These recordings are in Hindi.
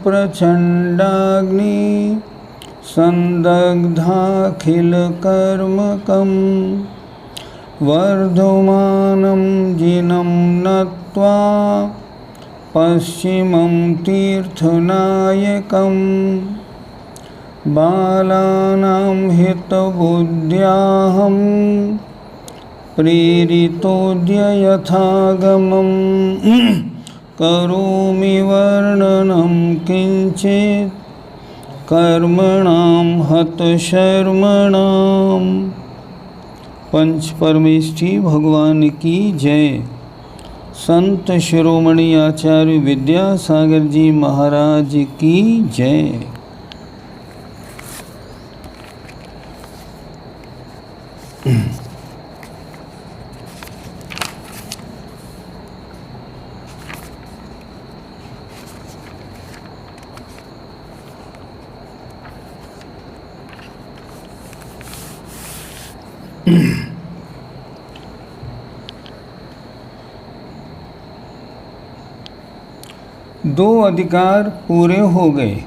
प्रचण्डाग्नि संदग्धाखिलकर्मकं वर्धमानं जिनं नत्वा पश्चिमं तीर्थनायकं बालानां हितबुद्ध्याहं प्रेरितोऽद्य यथागमं करोमि वर्णनं किञ्चित् कर्मणां हतशर्मणां। पंच परमेष्ठी भगवान की जय। संत शिरोमणि आचार्य विद्यासागर जी महाराज की जय। दो अधिकार पूरे हो गए,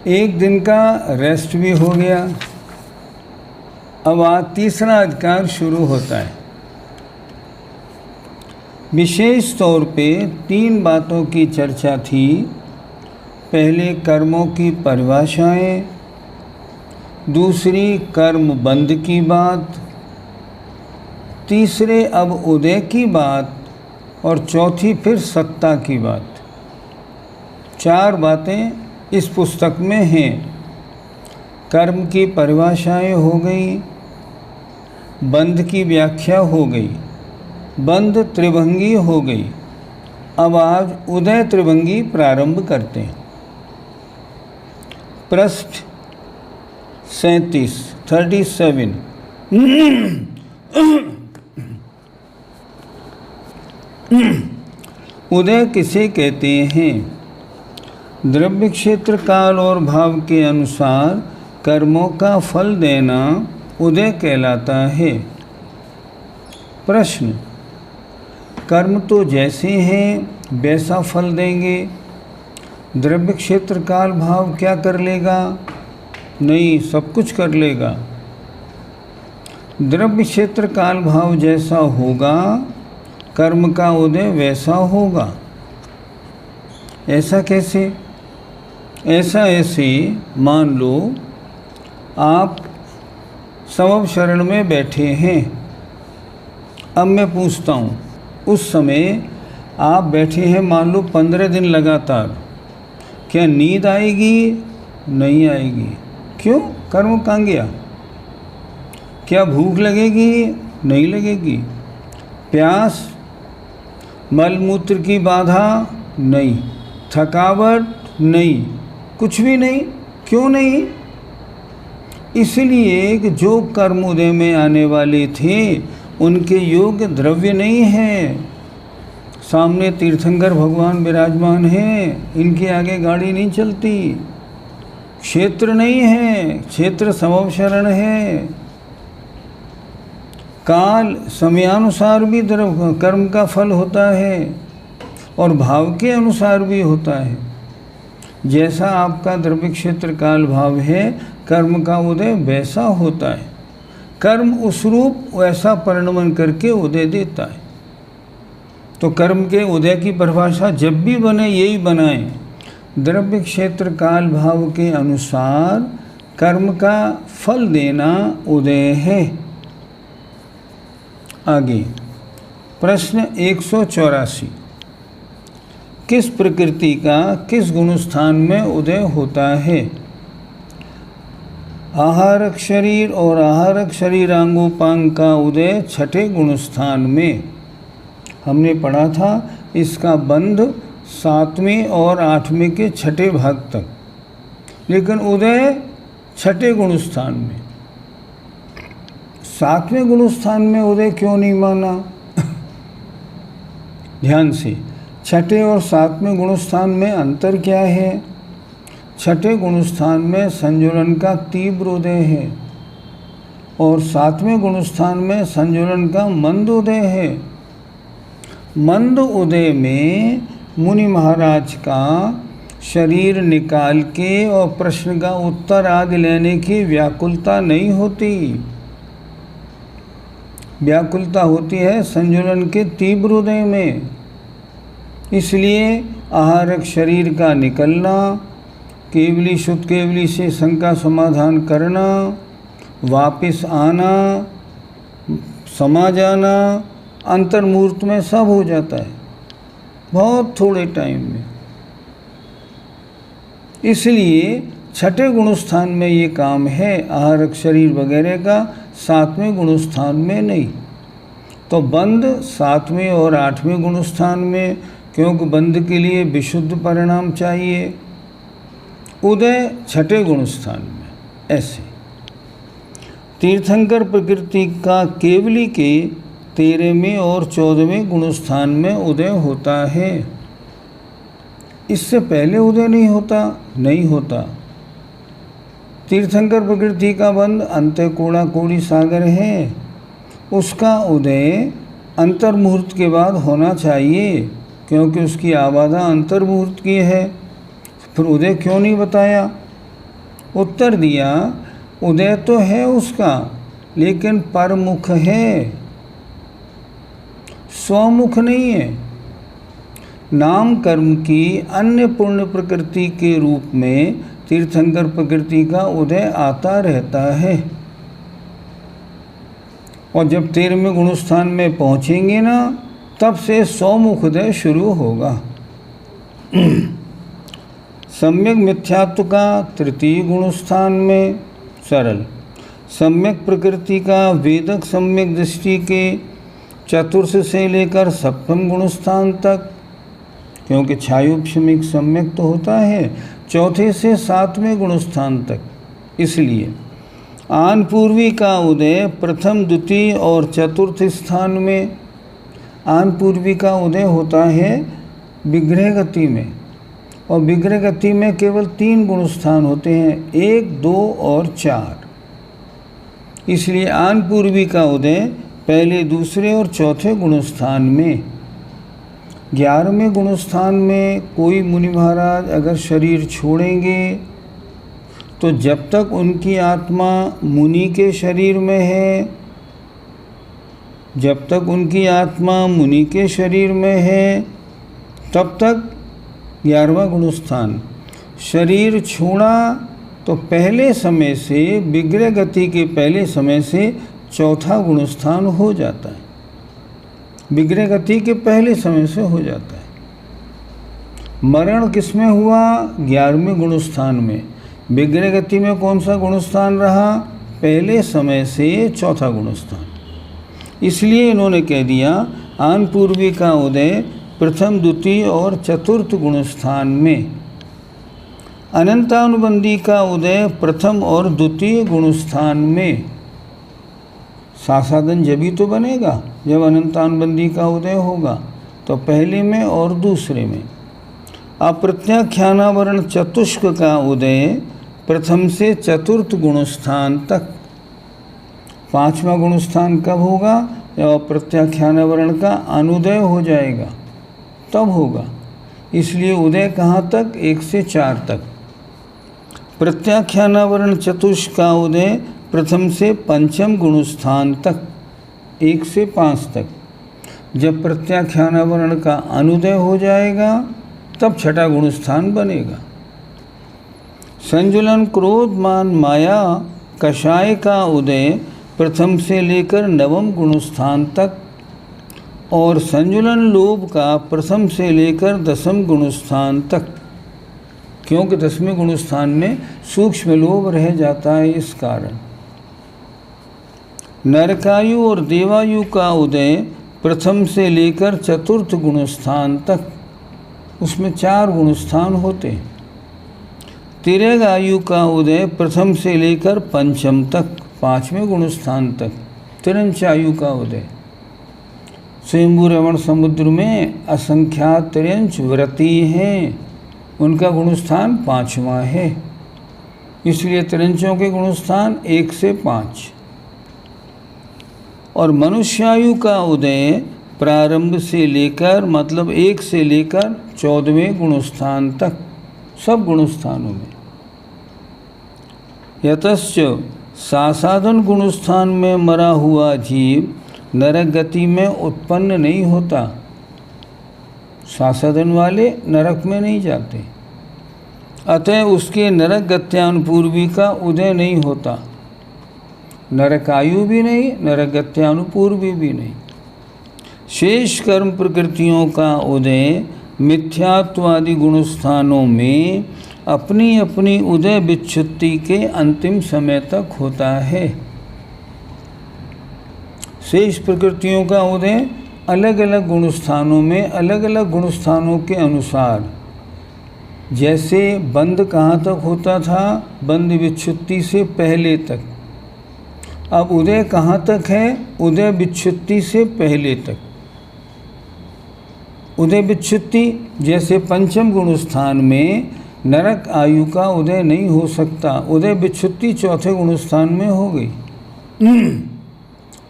एक दिन का रेस्ट भी हो गया। अब आज तीसरा अधिकार शुरू होता है। विशेष तौर पे 3 बातों की चर्चा थी। पहले कर्मों की परिभाषाएं, दूसरी कर्म बंध की बात, तीसरे अब उदय की बात और चौथी फिर सत्ता की बात। 4 बातें इस पुस्तक में हैं। कर्म की परिभाषाएं हो गई, बंध की व्याख्या हो गई, बंध त्रिभंगी हो गई। अब आज उदय त्रिभंगी प्रारंभ करते हैं। पृष्ठ 37 उदय किसे कहते हैं? द्रव्य क्षेत्र काल और भाव के अनुसार कर्मों का फल देना उदय कहलाता है। प्रश्न, कर्म तो जैसे हैं वैसा फल देंगे, द्रव्य क्षेत्र काल भाव क्या कर लेगा? नहीं, सब कुछ कर लेगा। द्रव्य क्षेत्र काल भाव जैसा होगा, कर्म का उदय वैसा होगा। ऐसा कैसे? ऐसा ऐसे मान लो आप समव शरण में बैठे हैं। अब मैं पूछता हूँ, उस समय आप बैठे हैं मान लो 15 दिन लगातार, क्या नींद आएगी? नहीं आएगी। क्यों? कर्म कहाँ गया? क्या भूख लगेगी? नहीं लगेगी। प्यास, मलमूत्र की बाधा? नहीं। थकावट? नहीं। कुछ भी नहीं। क्यों नहीं? इसलिए कि जो कर्म उदय में आने वाले थे उनके योग्य द्रव्य नहीं है। सामने तीर्थंकर भगवान विराजमान हैं, इनके आगे गाड़ी नहीं चलती। क्षेत्र नहीं है, क्षेत्र समव शरण है। काल समयानुसार भी कर्म का फल होता है और भाव के अनुसार भी होता है। जैसा आपका द्रव्य क्षेत्र काल भाव है, कर्म का उदय वैसा होता है। कर्म उस रूप वैसा परिणमन करके उदय देता है। तो कर्म के उदय की परिभाषा जब भी बने यही बनाएं, द्रव्य क्षेत्र काल भाव के अनुसार कर्म का फल देना उदय है। आगे प्रश्न 184, किस प्रकृति का किस गुणस्थान में उदय होता है? आहारक शरीर और आहारक शरीरांगोपांग का उदय छठे गुणस्थान में। हमने पढ़ा था इसका बंध 7वें और 8वें के छठे भाग तक, लेकिन उदय छठे गुणस्थान में। 7वें गुणस्थान में उदय क्यों नहीं माना? ध्यान से, छठे और 7वें गुणस्थान में अंतर क्या है? छठे गुणस्थान में संजुलन का तीव्र उदय है और 7वें गुणस्थान में संजुलन का मंद उदय है। मंद उदय में मुनि महाराज का शरीर निकाल के और प्रश्न का उत्तर आदि लेने की व्याकुलता नहीं होती। व्याकुलता होती है संजुलन के तीव्र उदय में। इसलिए आहारक शरीर का निकलना, केवली शुद्ध केवली से शंका समाधान करना, वापस आना, समा जाना, अंतर्मूर्त में सब हो जाता है बहुत थोड़े टाइम में। इसलिए छठे गुणस्थान में ये काम है आहारक शरीर वगैरह का, 7वें गुणस्थान में नहीं। तो बंद 7वें और 8वें गुणस्थान में, क्योंकि बंद के लिए विशुद्ध परिणाम चाहिए। उदय छठे गुणस्थान में। ऐसे तीर्थंकर प्रकृति का केवली के 13वें और 14वें गुणस्थान में उदय होता है। इससे पहले उदय नहीं होता। तीर्थंकर प्रकृति का बंध अंतःकोड़ा कोड़ी सागर है, उसका उदय अंतर्मुहूर्त के बाद होना चाहिए, क्योंकि उसकी आबादा अंतर्मुहूर्त की है। फिर उदय क्यों नहीं बताया? उत्तर दिया, उदय तो है उसका, लेकिन परमुख है, स्वमुख नहीं है। नाम कर्म की अन्य पूर्ण प्रकृति के रूप में तीर्थंकर प्रकृति का उदय आता रहता है। और जब 13वें गुणस्थान में पहुंचेंगे ना, तब से स्वमुख उदय शुरू होगा। सम्यक मिथ्यात्व का 3 गुणस्थान में सरल, सम्यक प्रकृति का वेदक सम्यक दृष्टि के 4 से लेकर 7वें गुणस्थान तक, क्योंकि छायोपशमिक सम्यक तो होता है 4 से 7वें गुणस्थान तक। इसलिए आन पूर्वी का उदय प्रथम, द्वितीय और 4th स्थान में। आन पूर्वी का उदय होता है विग्रह गति में, और विग्रह गति में केवल 3 गुणस्थान होते हैं, 1, 2 और 4। इसलिए आन पूर्वी का उदय पहले, दूसरे और 4थे गुणस्थान में। 11वें गुणस्थान में कोई मुनि महाराज अगर शरीर छोड़ेंगे तो जब तक उनकी आत्मा मुनि के शरीर में है, जब तक उनकी आत्मा मुनि के शरीर में है, तब तक 11वां गुणस्थान। शरीर छोड़ा तो पहले समय से, विग्रह गति के पहले समय से 4था गुणस्थान हो जाता है। विग्रह गति के पहले समय से हो जाता है। मरण किसमें हुआ? 11वें गुणस्थान में। विग्रह गति में कौन सा गुणस्थान रहा? पहले समय से 4था गुणस्थान। इसलिए इन्होंने कह दिया आन पूर्वी का उदय प्रथम, द्वितीय और 4th गुणस्थान में। अनंतानुबंधी का उदय प्रथम और द्वितीय गुणस्थान में। सासादन जभी तो बनेगा जब अनंतानुबंधी का उदय होगा, तो पहले में और दूसरे में। अप्रत्याख्यानावरण चतुष्क का उदय प्रथम से 4th गुणस्थान तक। 5वां गुणस्थान कब होगा? जब अप्रत्याख्यानावरण का अनुदय हो जाएगा, तब होगा। इसलिए उदय कहाँ तक? 1 से 4 तक। प्रत्याख्यानावरण चतुष्क का उदय प्रथम से 5th गुणस्थान तक, 1 से 5 तक। जब प्रत्याख्यानावरण का अनुदय हो जाएगा, तब 6ठा गुणस्थान बनेगा। संजुलन क्रोध मान माया कषाय का उदय प्रथम से लेकर 9वें गुणस्थान तक, और संजुलन लोभ का प्रथम से लेकर 10वें गुणस्थान तक, क्योंकि 10वें गुणस्थान में सूक्ष्म लोभ रह जाता है। इस कारण नरकायु और देवायु का उदय प्रथम से लेकर 4th गुणस्थान तक, उसमें 4 गुणस्थान होते हैं। तिर्यगायु का उदय प्रथम से लेकर 5th तक, 5वें गुणस्थान तक। तिरंचायु का उदय। स्वयंभू रमण समुद्र में असंख्यात तिरंच व्रती हैं, उनका गुणस्थान 5वां है। इसलिए तिरंचों के गुणस्थान 1 से 5। और मनुष्यायु का उदय प्रारंभ से लेकर मतलब 1 से लेकर 14वें गुणस्थान तक, सब गुणस्थानों में। यतश्च सासाधन गुणस्थान में मरा हुआ जीव नरक गति में उत्पन्न नहीं होता। सासाधन वाले नरक में नहीं जाते, अतः उसके नरक गत्यानुपूर्वी का उदय नहीं होता। नरकायु भी नहीं, नरक गत्यानुपूर्वी भी नहीं। शेष कर्म प्रकृतियों का उदय मिथ्यात्वादि गुणस्थानों में अपनी अपनी उदय विच्छुत्ति के अंतिम समय तक होता है। शेष प्रकृतियों का उदय अलग अलग गुणस्थानों में, अलग अलग गुणस्थानों के अनुसार, जैसे बंध कहाँ तक होता था, बंध विच्छुत्ति से पहले तक। अब उदय कहाँ तक है, उदय विच्छुत्ति से पहले तक। उदय विच्छुत्ति जैसे पंचम गुणस्थान में नरक आयु का उदय नहीं हो सकता, उदय विच्छुत्ति चौथे गुणस्थान में हो गई।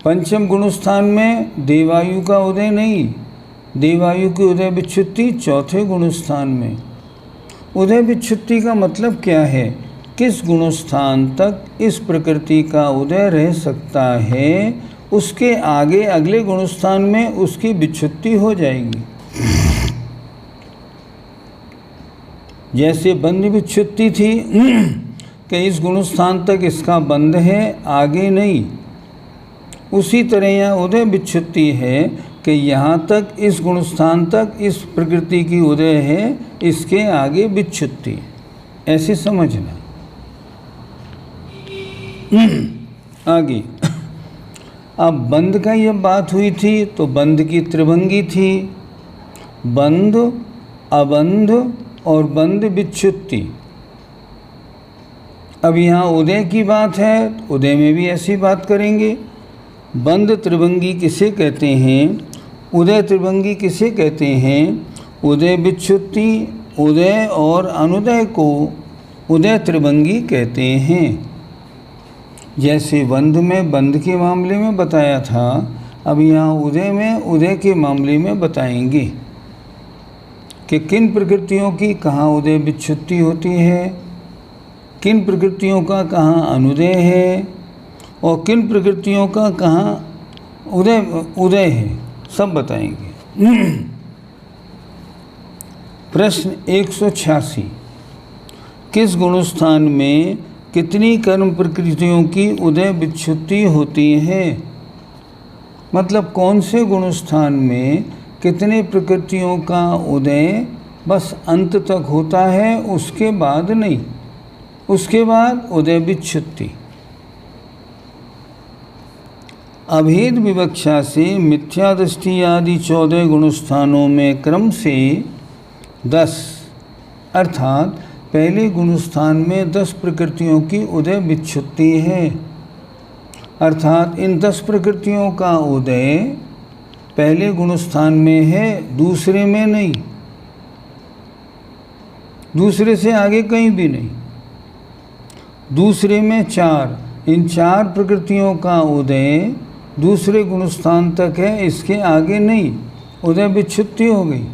पंचम गुणस्थान में देवायु का उदय नहीं, देवायु की उदय विच्छुत्ति चौथे गुणस्थान में। उदय विच्छुत्ति का मतलब क्या है, किस गुणस्थान तक इस प्रकृति का उदय रह सकता है, उसके आगे अगले गुणस्थान में उसकी विच्छुत्ति हो जाएगी। जैसे बंध विच्छुत्ति थी कि इस गुणस्थान तक इसका बंध है, आगे नहीं, उसी तरह यहाँ उदय विच्छुत्ति है कि यहाँ तक इस गुणस्थान तक इस प्रकृति की उदय है, इसके आगे विच्छुत्ति, ऐसे समझना। आगे अब बंध का यह बात हुई थी तो बंध की त्रिभंगी थी, बंध, अबंध और बंध विच्छुत्ति। अब यहाँ उदय की बात है, तो उदय में भी ऐसी बात करेंगे। बंध त्रिभंगी किसे कहते हैं, उदय त्रिभंगी किसे कहते हैं, उदय विच्छुत्ति, उदय और अनुदय को उदय त्रिभंगी कहते हैं। जैसे बंध में बंध के मामले में बताया था, अब यहाँ उदय में उदय के मामले में बताएंगे कि किन प्रकृतियों की कहाँ उदय विच्छुत्ति होती है, किन प्रकृतियों का कहाँ अनुदय है और किन प्रकृतियों का कहाँ उदय है, सब बताएंगे। प्रश्न 186, किस गुणस्थान में कितनी कर्म प्रकृतियों की उदय विच्छुत्ति होती है, मतलब कौन से गुणस्थान में कितने प्रकृतियों का उदय बस अंत तक होता है, उसके बाद नहीं, उसके बाद उदय विच्छुत्ति। अभेद विवक्षा से मिथ्या दृष्टि आदि 14 गुणस्थानों में क्रम से 10 अर्थात पहले गुणस्थान में 10 प्रकृतियों की उदय विच्छुत्ति है, अर्थात इन 10 प्रकृतियों का उदय पहले गुणस्थान में है, दूसरे में नहीं, दूसरे से आगे कहीं भी नहीं। दूसरे में 4, इन 4 प्रकृतियों का उदय दूसरे गुणस्थान तक है, इसके आगे नहीं, उदय विच्छुत्ति हो गई।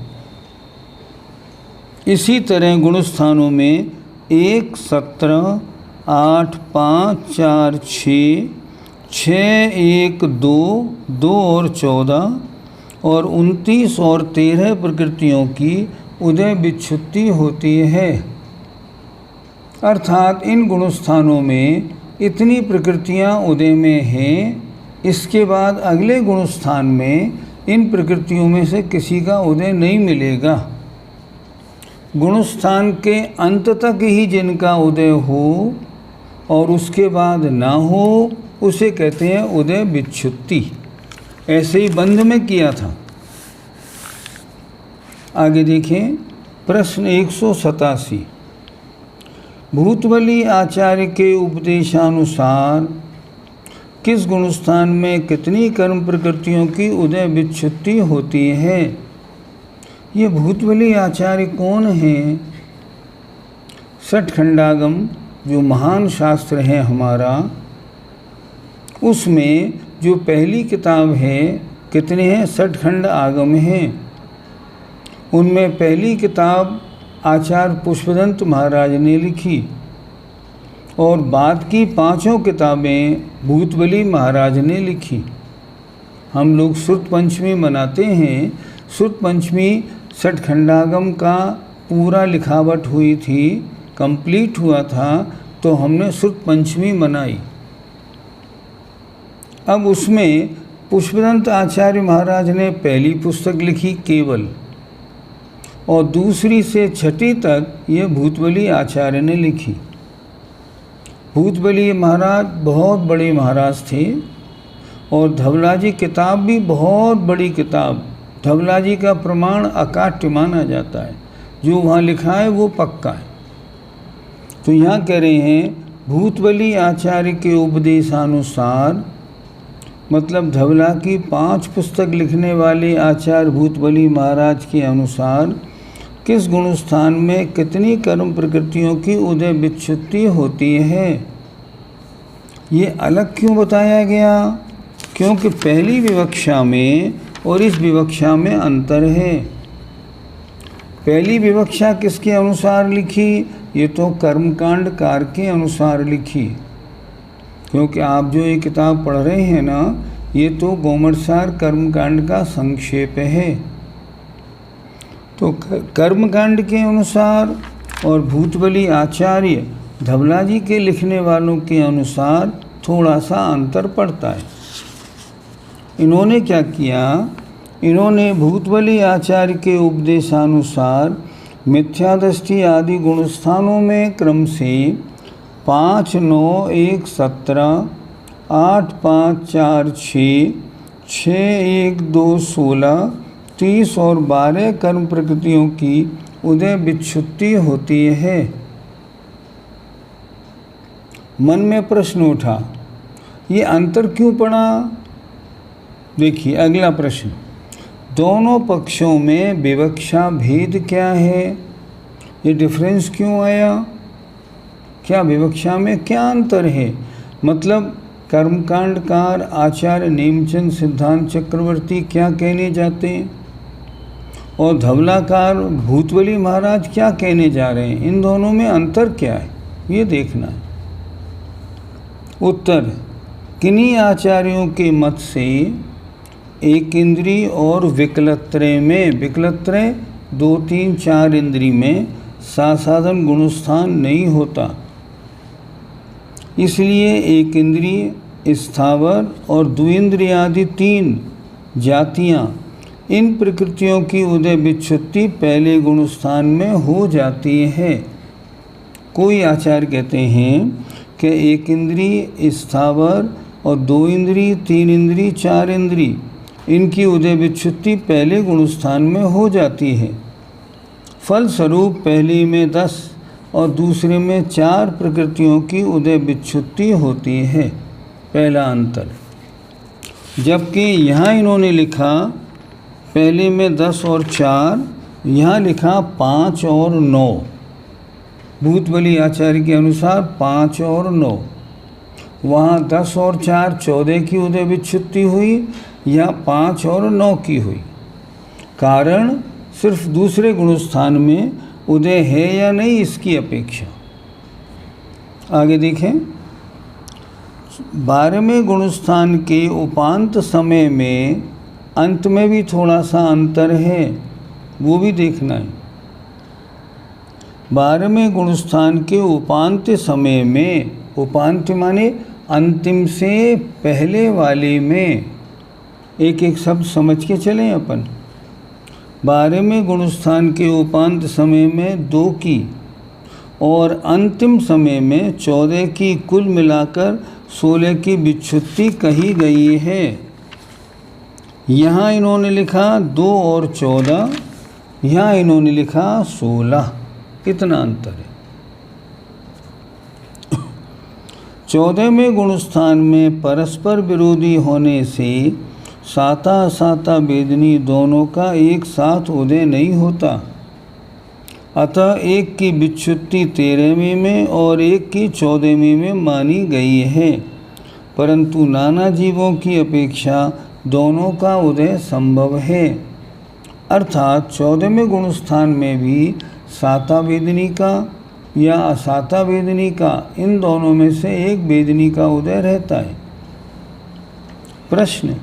इसी तरह गुणस्थानों में 1, 17, 8, 5, 4, 6, 6, 1, 2, 2 और 14 और 29 और 13 प्रकृतियों की उदय विच्छुत्ति होती है, अर्थात इन गुणस्थानों में इतनी प्रकृतियां उदय में हैं, इसके बाद अगले गुणस्थान में इन प्रकृतियों में से किसी का उदय नहीं मिलेगा। गुणस्थान के अंत तक ही जिनका उदय हो और उसके बाद ना हो, उसे कहते हैं उदय विच्छुत्ति। ऐसे ही बंध में किया था। आगे देखें प्रश्न 187, भूतबली आचार्य के उपदेशानुसार किस गुणस्थान में कितनी कर्म प्रकृतियों की उदय विच्छुत्ति होती है। ये भूतबली आचार्य कौन हैं? षट्खंडागम जो महान शास्त्र है हमारा, उसमें जो पहली किताब है कितने हैं? 60 खंड आगम हैं। उनमें पहली किताब आचार्य पुष्पदंत महाराज ने लिखी और बाद की 5 किताबें भूतबली महाराज ने लिखी। हम लोग श्रुत पंचमी मनाते हैं। श्रुत पंचमी 60 खंडागम का पूरा लिखावट हुई थी, कंप्लीट हुआ था, तो हमने श्रुत पंचमी मनाई। अब उसमें पुष्पदंत आचार्य महाराज ने पहली पुस्तक लिखी केवल, और दूसरी से 6ठी तक ये भूतबली आचार्य ने लिखी। भूतबली महाराज बहुत बड़े महाराज थे और धवलाजी किताब भी बहुत बड़ी किताब। धवलाजी का प्रमाण अकाट्य माना जाता है, जो वहाँ लिखा है वो पक्का है। तो यहाँ कह रहे हैं भूतबली आचार्य के उपदेशानुसार, मतलब धवला की 5 पुस्तक लिखने वाले आचार्य भूतबली महाराज के अनुसार किस गुणस्थान में कितनी कर्म प्रकृतियों की उदय विच्छुत्ति होती है, ये अलग क्यों बताया गया? क्योंकि पहली विवक्षा में और इस विवक्षा में अंतर है। पहली विवक्षा किसके अनुसार लिखी? ये तो कर्मकांड कार के अनुसार लिखी। क्योंकि आप जो ये किताब पढ़ रहे हैं ना, ये तो गोमटसार कर्मकांड का संक्षेप है। तो कर्मकांड के अनुसार और भूतबली आचार्य धवलाजी के लिखने वालों के अनुसार थोड़ा सा अंतर पड़ता है। इन्होंने क्या किया? इन्होंने भूतबली आचार्य के उपदेशानुसार मिथ्यादृष्टि आदि गुणस्थानों में क्रम से 5, 9, 1, 17, 8, 5, 4, 6, 6, 1, 2, 16, 30 और 12 कर्म प्रकृतियों की उदय विच्छुत्ति होती है। मन में प्रश्न उठा, ये अंतर क्यों पड़ा? देखिए अगला प्रश्न, दोनों पक्षों में विवक्षा भेद क्या है? ये डिफरेंस क्यों आया? क्या विवक्षा में क्या अंतर है? मतलब कर्मकांडकार आचार्य नेमचंद सिद्धांत चक्रवर्ती क्या कहने जाते हैं और धवलाकार भूतबली महाराज क्या कहने जा रहे हैं? इन दोनों में अंतर क्या है, ये देखना है। उत्तर, किन्हीं आचार्यों के मत से एक इंद्री और विकलत्रय में, विकलत्रय 2, 3, 4 इंद्री में सासाधन गुणस्थान नहीं होता, इसलिए एक इंद्रिय, स्थावर और द्विंद्रिय आदि 3 जातियाँ, इन प्रकृतियों की उदय विच्छुत्ति पहले गुणस्थान में हो जाती है। कोई आचार्य कहते हैं कि एक इंद्रिय, स्थावर और 2 इंद्रिय, 3 इंद्रिय, 4 इंद्रिय, इनकी उदय विच्छुत्ति पहले गुणस्थान में हो जाती है। फलस्वरूप पहले में 10 और दूसरे में 4 प्रकृतियों की उदय विच्छुत्ति होती है। पहला अंतर। जबकि यहाँ इन्होंने लिखा पहले में 10 और 4, यहाँ लिखा 5 और 9। भूतबली आचार्य के अनुसार 5 और 9, वहाँ 10 और 4 14 की उदय विच्छुत्ति हुई, या 5 और 9 की हुई। कारण सिर्फ दूसरे गुणस्थान में उदय है या नहीं इसकी अपेक्षा। आगे देखें, 12वें गुणस्थान के उपांत समय में अंत में भी थोड़ा सा अंतर है, वो भी देखना है। 12वें गुणस्थान के उपांत समय में, उपांत माने अंतिम से पहले वाले में, एक एक शब्द समझ के चलें अपन। 12वें गुणस्थान के उपांत समय में 2 की और अंतिम समय में 14 की, कुल मिलाकर 16 की विच्छुत्ति कही गई है। यहाँ इन्होंने लिखा 2 और 14, यहाँ इन्होंने लिखा 16, कितना अंतर है। 14वें गुणस्थान में परस्पर विरोधी होने से साता असाता वेदनी दोनों का एक साथ उदय नहीं होता, अतः एक की विच्छुत्ति 13वें में और एक की 14वें में मानी गई है। परंतु नाना जीवों की अपेक्षा दोनों का उदय संभव है। अर्थात 14वें गुण स्थान में भी साता वेदनी का या असाता वेदनी का, इन दोनों में से एक वेदनी का उदय रहता है। प्रश्न,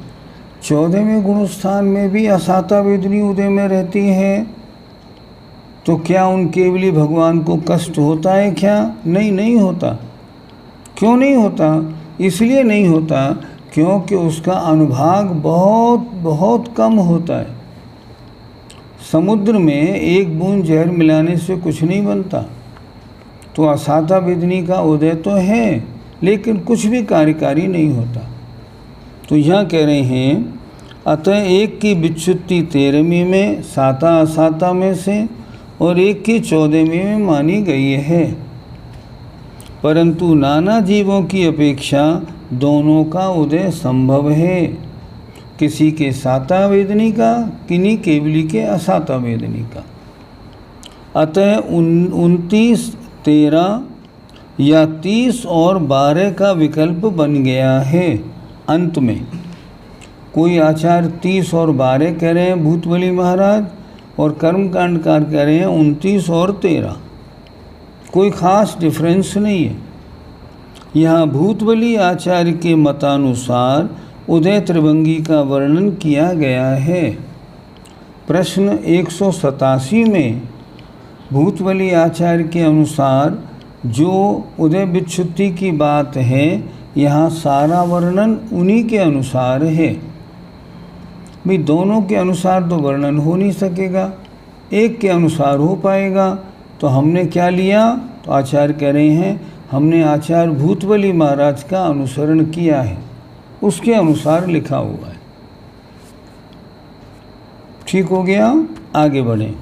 14वें गुण स्थान में भी असाता वेदनी उदय में रहती है, तो क्या उन केवली भगवान को कष्ट होता है क्या? नहीं, नहीं होता। क्यों नहीं होता? इसलिए नहीं होता क्योंकि उसका अनुभाग बहुत बहुत कम होता है। समुद्र में एक बूंद जहर मिलाने से कुछ नहीं बनता, तो असाता वेदनी का उदय तो है लेकिन कुछ भी कार्यकारी नहीं होता। तो यहाँ कह रहे हैं, अतः एक की विच्युति 13वीं में साता असाता में से और एक की 14वीं में मानी गई है, परंतु नाना जीवों की अपेक्षा दोनों का उदय संभव है। किसी के साता वेदनी का, किन्हीं केवली के असाता वेदनी का। अतः 29, 13 या 30 और 12 का विकल्प बन गया है। अंत में कोई आचार्य 30 और 12 कह रहे हैं भूतबली महाराज, और कर्मकांडकार कह रहे हैं 29 और 13। कोई खास डिफरेंस नहीं है। यहाँ भूतबली आचार्य के मतानुसार उदय त्रिभंगी का वर्णन किया गया है। प्रश्न 187 में भूतबली आचार्य के अनुसार जो उदय विच्युति की बात है, यहाँ सारा वर्णन उन्हीं के अनुसार है। भाई दोनों के अनुसार तो वर्णन हो नहीं सकेगा, एक के अनुसार हो पाएगा। तो हमने क्या लिया? तो आचार्य कह रहे हैं हमने आचार्य भूतबली महाराज का अनुसरण किया है, उसके अनुसार लिखा हुआ है। ठीक हो गया, आगे बढ़ें।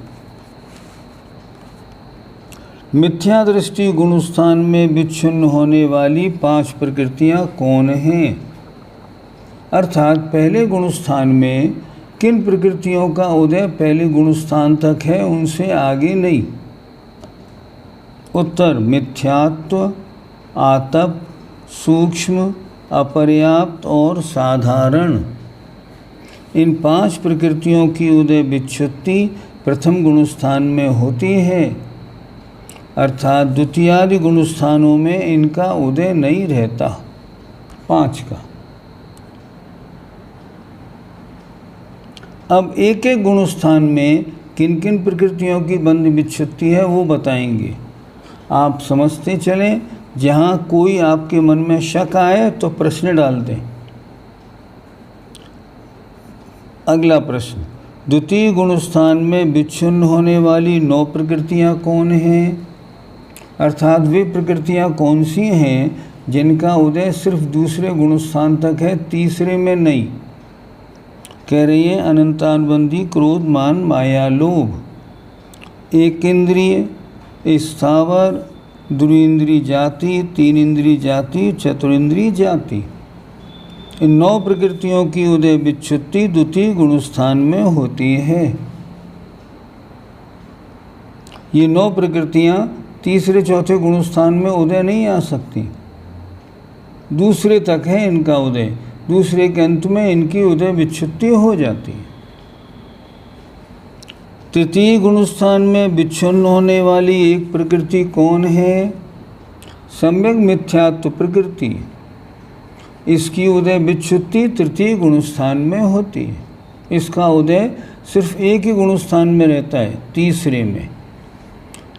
मिथ्या दृष्टि गुण स्थान में विच्छिन्न होने वाली 5 प्रकृतियां कौन हैं? अर्थात पहले गुण स्थान में किन प्रकृतियों का उदय पहले गुण स्थान तक है, उनसे आगे नहीं। उत्तर, मिथ्यात्व, आतप, सूक्ष्म, अपर्याप्त और साधारण। इन 5 प्रकृतियों की उदय विच्छुत्ति प्रथम गुण स्थान में होती है, अर्थात द्वितीयादि गुण स्थानों में इनका उदय नहीं रहता। 5 का। अब एक एक गुण स्थान में किन किन प्रकृतियों की बंध विच्छुत्ति है वो बताएंगे। आप समझते चलें, जहाँ कोई आपके मन में शक आए तो प्रश्न डाल दें। अगला प्रश्न, द्वितीय गुण स्थान में विच्छिन्न होने वाली 9 प्रकृतियाँ कौन हैं? अर्थात वे प्रकृतियाँ कौन सी हैं जिनका उदय सिर्फ दूसरे गुण स्थान तक है, तीसरे में नहीं? कह रही है अनंतानुबंधी, क्रोध, मान, माया, लोभ। एक इंद्रिय, स्थावर, द्विइंद्रिय जाति, 3 इंद्रिय जाति, चतुरिंद्रिय जाति। इन 9 प्रकृतियों की उदय विच्छुत्ति द्वितीय गुण स्थान में होती है। ये 9 प्रकृतियाँ तीसरे चौथे गुण स्थान में उदय नहीं आ सकती, दूसरे तक है इनका उदय, दूसरे के अंत में इनकी उदय विच्छुत्ति हो जाती है। तृतीय गुण स्थान में विच्छिन्न होने वाली एक प्रकृति कौन है? सम्यक मिथ्यात्व प्रकृति। इसकी उदय विच्छुत्ति तृतीय गुण स्थान में होती है। इसका उदय सिर्फ एक ही गुण स्थान में रहता है, तीसरे में,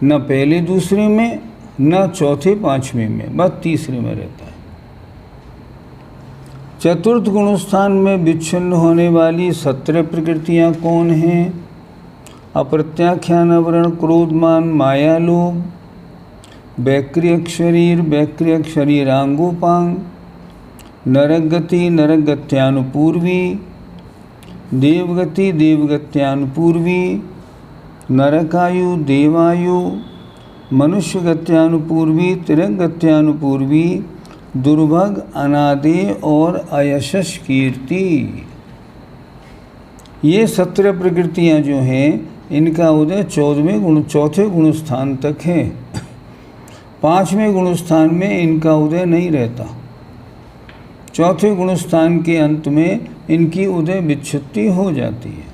न पहले दूसरे में, न चौथे पांचवें में, बस तीसरे में रहता है। चतुर्थ गुण स्थान में विच्छिन्न होने वाली 17 प्रकृतियां कौन हैं? अप्रत्याख्यान, आवरण, क्रोध, मान, माया, लोभ, वैक्रियक शरीर, वैक्रियक शरीरांगोपांग, नरगति, नरगत्यानुपूर्वी, देवगति, देवगत्यानुपूर्वी, नरकायु, देवायु, मनुष्यगत्यानुपूर्वी, तिरंगत्यानुपूर्वी, दुर्भग, अनादेय और अयशस कीर्ति। ये 17 प्रकृतियाँ जो हैं इनका उदय चौथे गुण स्थान तक है। 5वें गुण स्थान में इनका उदय नहीं रहता। चौथे गुणस्थान के अंत में इनकी उदय विच्छुत्ति हो जाती है।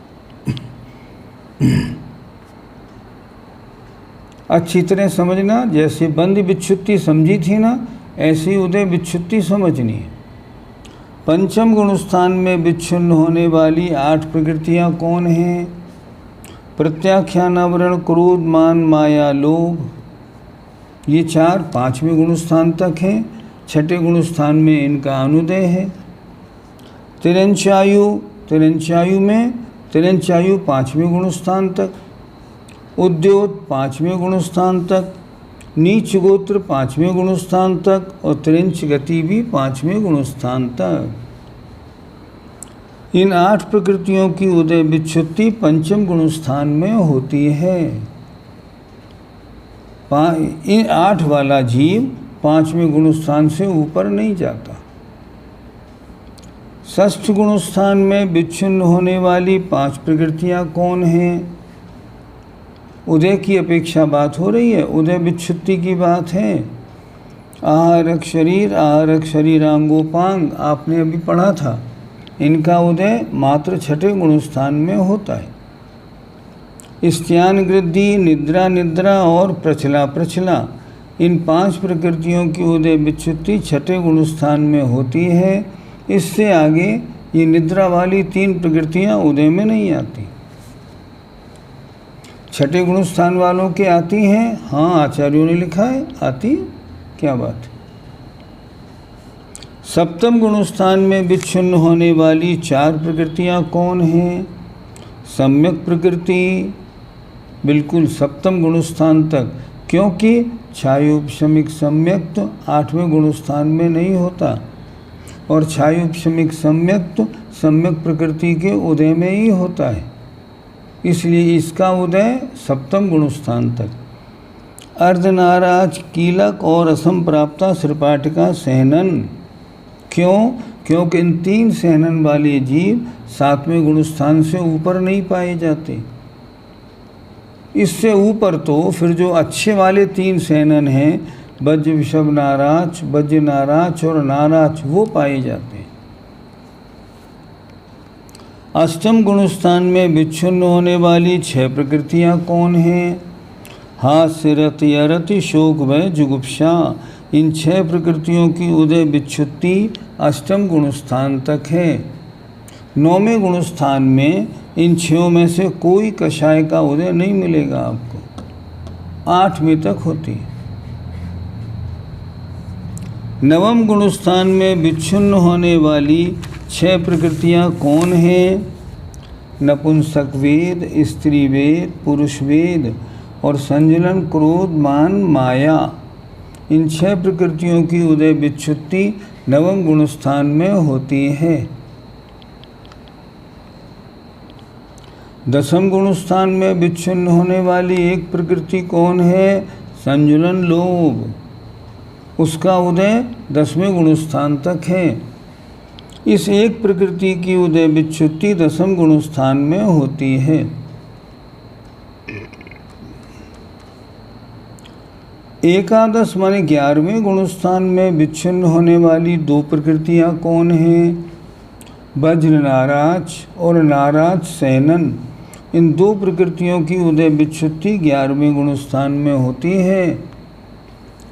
अच्छी तरह समझना, जैसे बंद विच्छुत्ति समझी थी ना, ऐसी उदय विच्छुत्ति समझनी है। पंचम गुणस्थान में विच्छिन्न होने वाली 8 प्रकृतियां कौन हैं? प्रत्याख्यान, आवरण, क्रोध, मान, माया, लोभ। ये 4 5वें गुणस्थान तक हैं। छठे गुणस्थान में इनका अनुदय है। तिरंचायु में तिरंचायु 5वें गुणस्थान तक, उद्योत 5वें गुणस्थान तक, नीच गोत्र 5वें गुणस्थान तक और तिरंच गति भी 5वें गुणस्थान तक। इन 8 प्रकृतियों की उदय विच्छुत्ति पंचम गुणस्थान में होती है। इन 8 वाला जीव 5वें गुणस्थान से ऊपर नहीं जाता। षष्ठ गुणस्थान में विच्छिन्न होने वाली 5 प्रकृतियां कौन हैं? उदय की अपेक्षा बात हो रही है, उदय विच्छुत्ति की बात है। आहारक शरीरांगोपांग आपने अभी पढ़ा था। इनका उदय मात्र छठे गुणस्थान में होता है। स्त्यान वृद्धि, निद्रा और प्रचला, इन 5 प्रकृतियों की उदय विच्छुत्ति छठे गुणस्थान में होती है। इससे आगे ये निद्रा वाली 3 प्रकृतियां उदय में नहीं आती। छठे गुणस्थान वालों के आती हैं। हाँ, आचार्यों ने लिखा है आती है, क्या बात है। सप्तम गुणस्थान में विच्छिन्न होने वाली 4 प्रकृतियां कौन हैं? सम्यक प्रकृति, बिल्कुल सप्तम गुणस्थान तक, क्योंकि छायोपशमिक सम्यक तो 8वें गुणस्थान में नहीं होता और छायोपशमिक सम्यक तो सम्यक प्रकृति के उदय में ही होता है। इसलिए इसका उदय सप्तम गुणस्थान तक। अर्धनाराज, कीलक और असंप्राप्ता श्रीपाटिका सहनन। क्यों? क्योंकि इन 3 सहनन वाले जीव 7वें गुणस्थान से ऊपर नहीं पाए जाते। इससे ऊपर तो फिर जो अच्छे वाले 3 सहनन हैं, वज्र, विषभ, नाराज, वज्र नाराज और नाराज, वो पाए जाते हैं। अष्टम गुणस्थान में विच्छिन्न होने वाली 6 प्रकृतियां कौन हैं? हास्य, रति, अरति, शोक, भय, जुगुप्सा। इन 6 प्रकृतियों की उदय विच्छुत्ति अष्टम गुणस्थान तक है। 9वें गुणस्थान में इन 6 में से कोई कषाय का उदय नहीं मिलेगा आपको। 8वें तक होती है। 9वें गुणस्थान में विच्छिन्न होने वाली 6 प्रकृतियां कौन हैं? नपुंसक वेद, स्त्री वेद, पुरुष वेद और संजलन, क्रोध, मान, माया। इन 6 प्रकृतियों की उदय विच्छुत्ति 9वें गुणस्थान में होती है। 10वें गुणस्थान में विच्छिन्न होने वाली एक प्रकृति कौन है? संजुलन, लोभ। उसका उदय 10वें गुणस्थान तक है। इस एक प्रकृति की उदय विच्छुत्ति 10वें गुणस्थान में होती है। एकादश माने 11वें गुणस्थान में विच्छिन्न होने वाली 2 प्रकृतियां कौन हैं? वज्र नाराज और नाराज सैनन। इन 2 प्रकृतियों की उदय विच्छुत्ति 11वें गुणस्थान में होती है,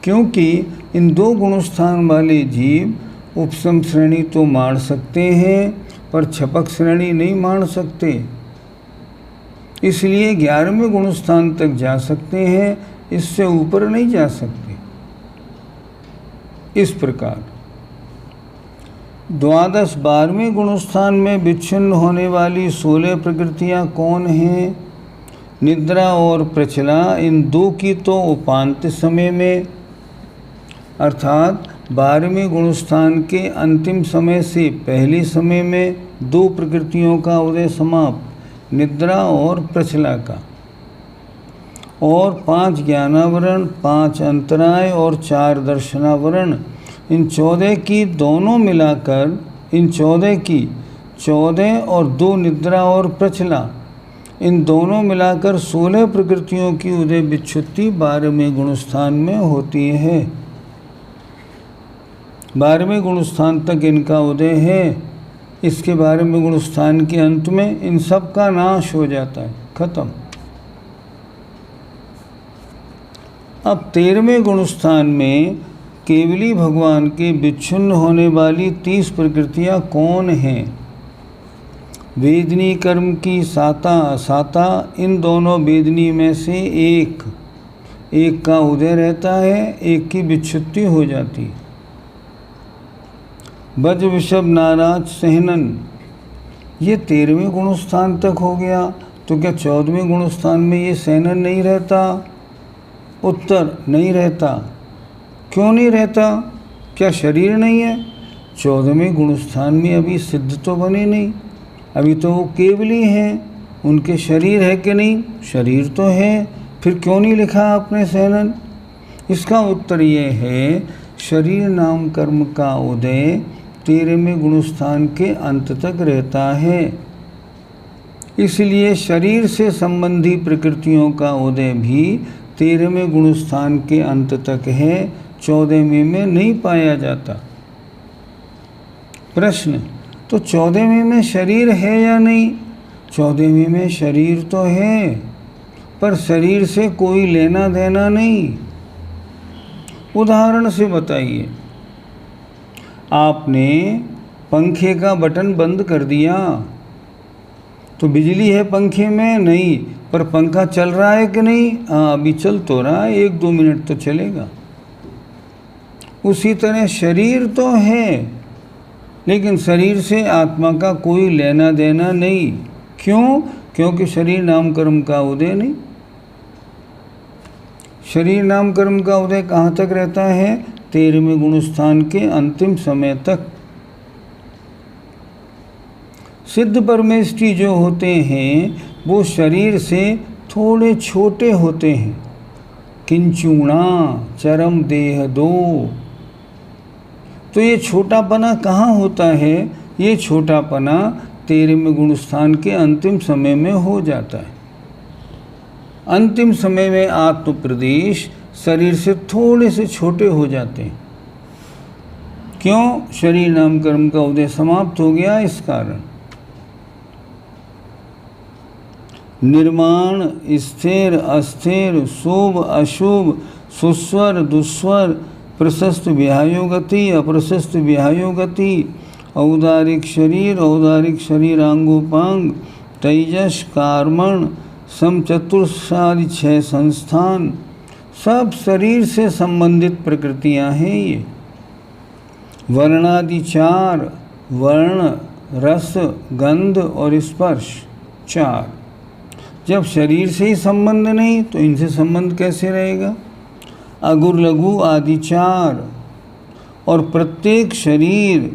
क्योंकि इन 2 गुणस्थान वाले जीव उपसम श्रेणी तो मार सकते हैं पर छपक श्रेणी नहीं मार सकते। इसलिए 11वें गुणस्थान तक जा सकते हैं, इससे ऊपर नहीं जा सकते। इस प्रकार 12वें गुणस्थान में विच्छिन्न होने वाली 16 प्रकृतियां कौन हैं? निद्रा और प्रचला। इन 2 की तो उपांत समय में, अर्थात 12वें गुणस्थान के अंतिम समय से पहले समय में 2 प्रकृतियों का उदय समाप्त, निद्रा और प्रचला का। और 5 ज्ञानावरण, 5 अंतराय और 4 दर्शनावरण। इन 14 की दोनों मिलाकर, इन 14 की 14 और 2 निद्रा और प्रचला, इन दोनों मिलाकर 16 प्रकृतियों की उदय विच्छुत्ति 12वें गुणस्थान में होती है। 12वें गुणस्थान तक इनका उदय है। इसके 12वें गुणस्थान के अंत में इन सब का नाश हो जाता है, खत्म। अब 13वें गुणस्थान में केवली भगवान के विच्छिन्न होने वाली 30 प्रकृतियां कौन हैं? वेदनी कर्म की साता असाता, इन दोनों वेदनी में से एक का उदय रहता है, एक की विच्छुत्ति हो जाती है। ब्रज वृषभ नाराज सहनन, ये 13वें गुणस्थान तक हो गया, तो क्या 14वें गुणस्थान में ये सहनन नहीं रहता? उत्तर, नहीं रहता। क्यों नहीं रहता? क्या शरीर नहीं है? 14वें गुणस्थान में अभी सिद्ध तो बने नहीं, अभी तो वो केवली हैं। उनके शरीर है कि नहीं? शरीर तो है, फिर क्यों नहीं लिखा आपने सहनन? इसका उत्तर ये है, शरीर नाम कर्म का उदय 13वें गुणस्थान के अंत तक रहता है। इसलिए शरीर से संबंधी प्रकृतियों का उदय भी 13वें गुणस्थान के अंत तक है, 14वें में नहीं पाया जाता। प्रश्न, तो 14वें में शरीर है या नहीं? 14वें में शरीर तो है, पर शरीर से कोई लेना देना नहीं। उदाहरण से बताइए, आपने पंखे का बटन बंद कर दिया, तो बिजली है पंखे में? नहीं, पर पंखा चल रहा है कि नहीं? हाँ, अभी चल तो रहा है, 1-2 मिनट तो चलेगा। उसी तरह शरीर तो है, लेकिन शरीर से आत्मा का कोई लेना देना नहीं। क्यों? क्योंकि शरीर नाम कर्म का उदय नहीं। शरीर नाम कर्म का उदय कहाँ तक रहता है? 13वें गुणस्थान के अंतिम समय तक। सिद्ध परमेष्ठी जो होते हैं वो शरीर से थोड़े छोटे होते हैं। किंचुणा चरम देह दो, तो ये छोटापना कहाँ होता है? ये छोटापना 13वें गुणस्थान के अंतिम समय में हो जाता है। अंतिम समय में आत्म प्रदेश शरीर से थोड़े से छोटे हो जाते हैं। क्यों? शरीर नाम कर्म का उदय समाप्त हो गया, इस कारण। निर्माण, स्थिर अस्थिर, शुभ अशुभ, सुस्वर दुस्वर, प्रशस्त विहायोगति अप्रशस्त विहायोगति, औदारिक शरीरांगोपांग, तेजस कार्मण, समचतुर्सादि 6 संस्थान, सब शरीर से संबंधित प्रकृतियां हैं ये। वर्णादि 4, वर्ण, रस, गंध और स्पर्श 4। जब शरीर से ही संबंध नहीं तो इनसे संबंध कैसे रहेगा? अगुर लघु आदि 4, और प्रत्येक शरीर,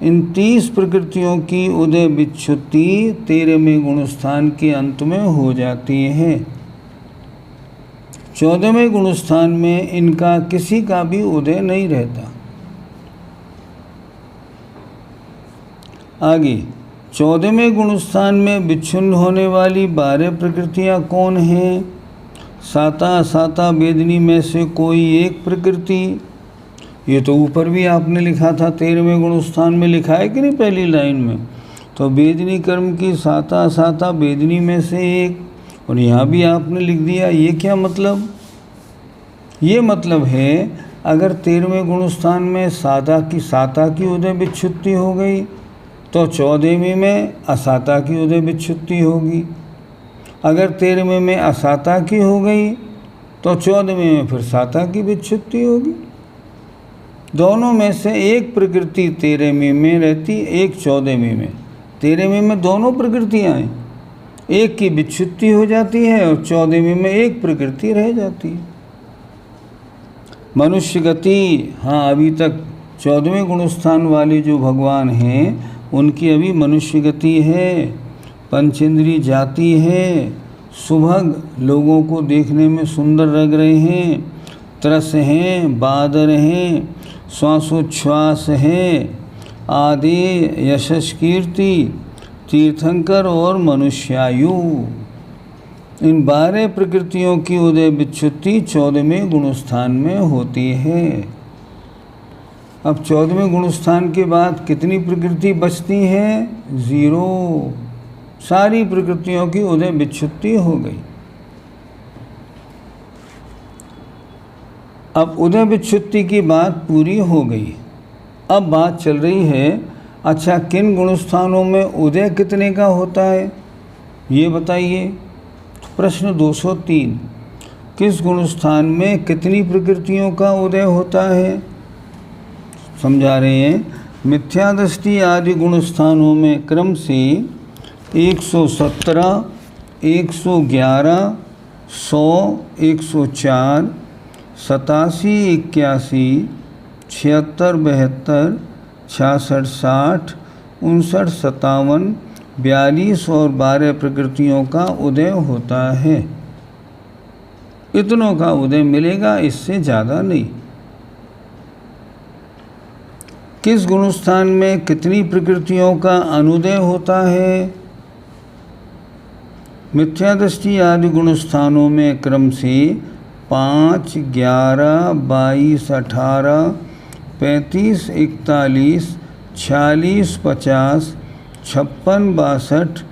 इन 30 प्रकृतियों की उदय विच्छुत्ति 13वें गुणस्थान के अंत में हो जाती है। 14वें गुणस्थान में इनका किसी का भी उदय नहीं रहता। आगे 14वें गुणस्थान में विच्छिन्न होने वाली 12 प्रकृतियां कौन हैं? साता असाता वेदनी में से कोई एक प्रकृति। ये तो ऊपर भी आपने लिखा था, 13वें गुणस्थान में लिखा है कि नहीं, पहली लाइन में। तो वेदनी कर्म की साता असाता वेदनी में से एक, और यहाँ भी आपने लिख दिया। ये क्या मतलब? ये मतलब है अगर 13वें गुणस्थान में साता की उदय विच्छुत्ति हो गई तो 14वें में असाता की उदय विच्छुत्ति होगी। अगर 13वें में असाता की हो गई तो 14वें में फिर साता की विच्छुत्ति होगी। दोनों में से एक प्रकृति 13वें में रहती, एक 14वें में। 13वें में दोनों प्रकृतियां हैं, एक की विच्छुत्ति हो जाती है और 14वें में एक प्रकृति रह जाती है। मनुष्य गति, हाँ, अभी तक 14वें गुणस्थान वाले जो भगवान हैं उनकी अभी मनुष्य गति है, पंचेंद्री जाति है, सुभग, लोगों को देखने में सुंदर लग रहे हैं, तरस हैं, बादर हैं, श्वासोच्छ्वास है, आदि यशस कीर्ति, तीर्थंकर और मनुष्यायु। इन 12 प्रकृतियों की उदय विच्छुत्ति 14वें गुणस्थान में होती है। अब 14वें गुणस्थान के बाद कितनी प्रकृति बचती हैं? 0। सारी प्रकृतियों की उदय विच्छुत्ति हो गई। अब उदय विच्छुत्ति की बात पूरी हो गई। अब बात चल रही है, अच्छा किन गुणस्थानों में उदय कितने का होता है ये बताइए। प्रश्न 203, किस गुणस्थान में कितनी प्रकृतियों का उदय होता है? समझा रहे हैं, मिथ्या दृष्टि आदि गुणस्थानों में क्रम से 117, 111, 100, 104, 87, 81, 76, 72, 66, 60, 59, 57, 42 और 12 प्रकृतियों का उदय होता है। इतनों का उदय मिलेगा, इससे ज़्यादा नहीं। किस गुणस्थान में कितनी प्रकृतियों का अनुदय होता है? मिथ्या दृष्टि आदि गुणस्थानों में क्रम से 5, 11, 22, 18, 35, 41, 46, 50, 56, 62,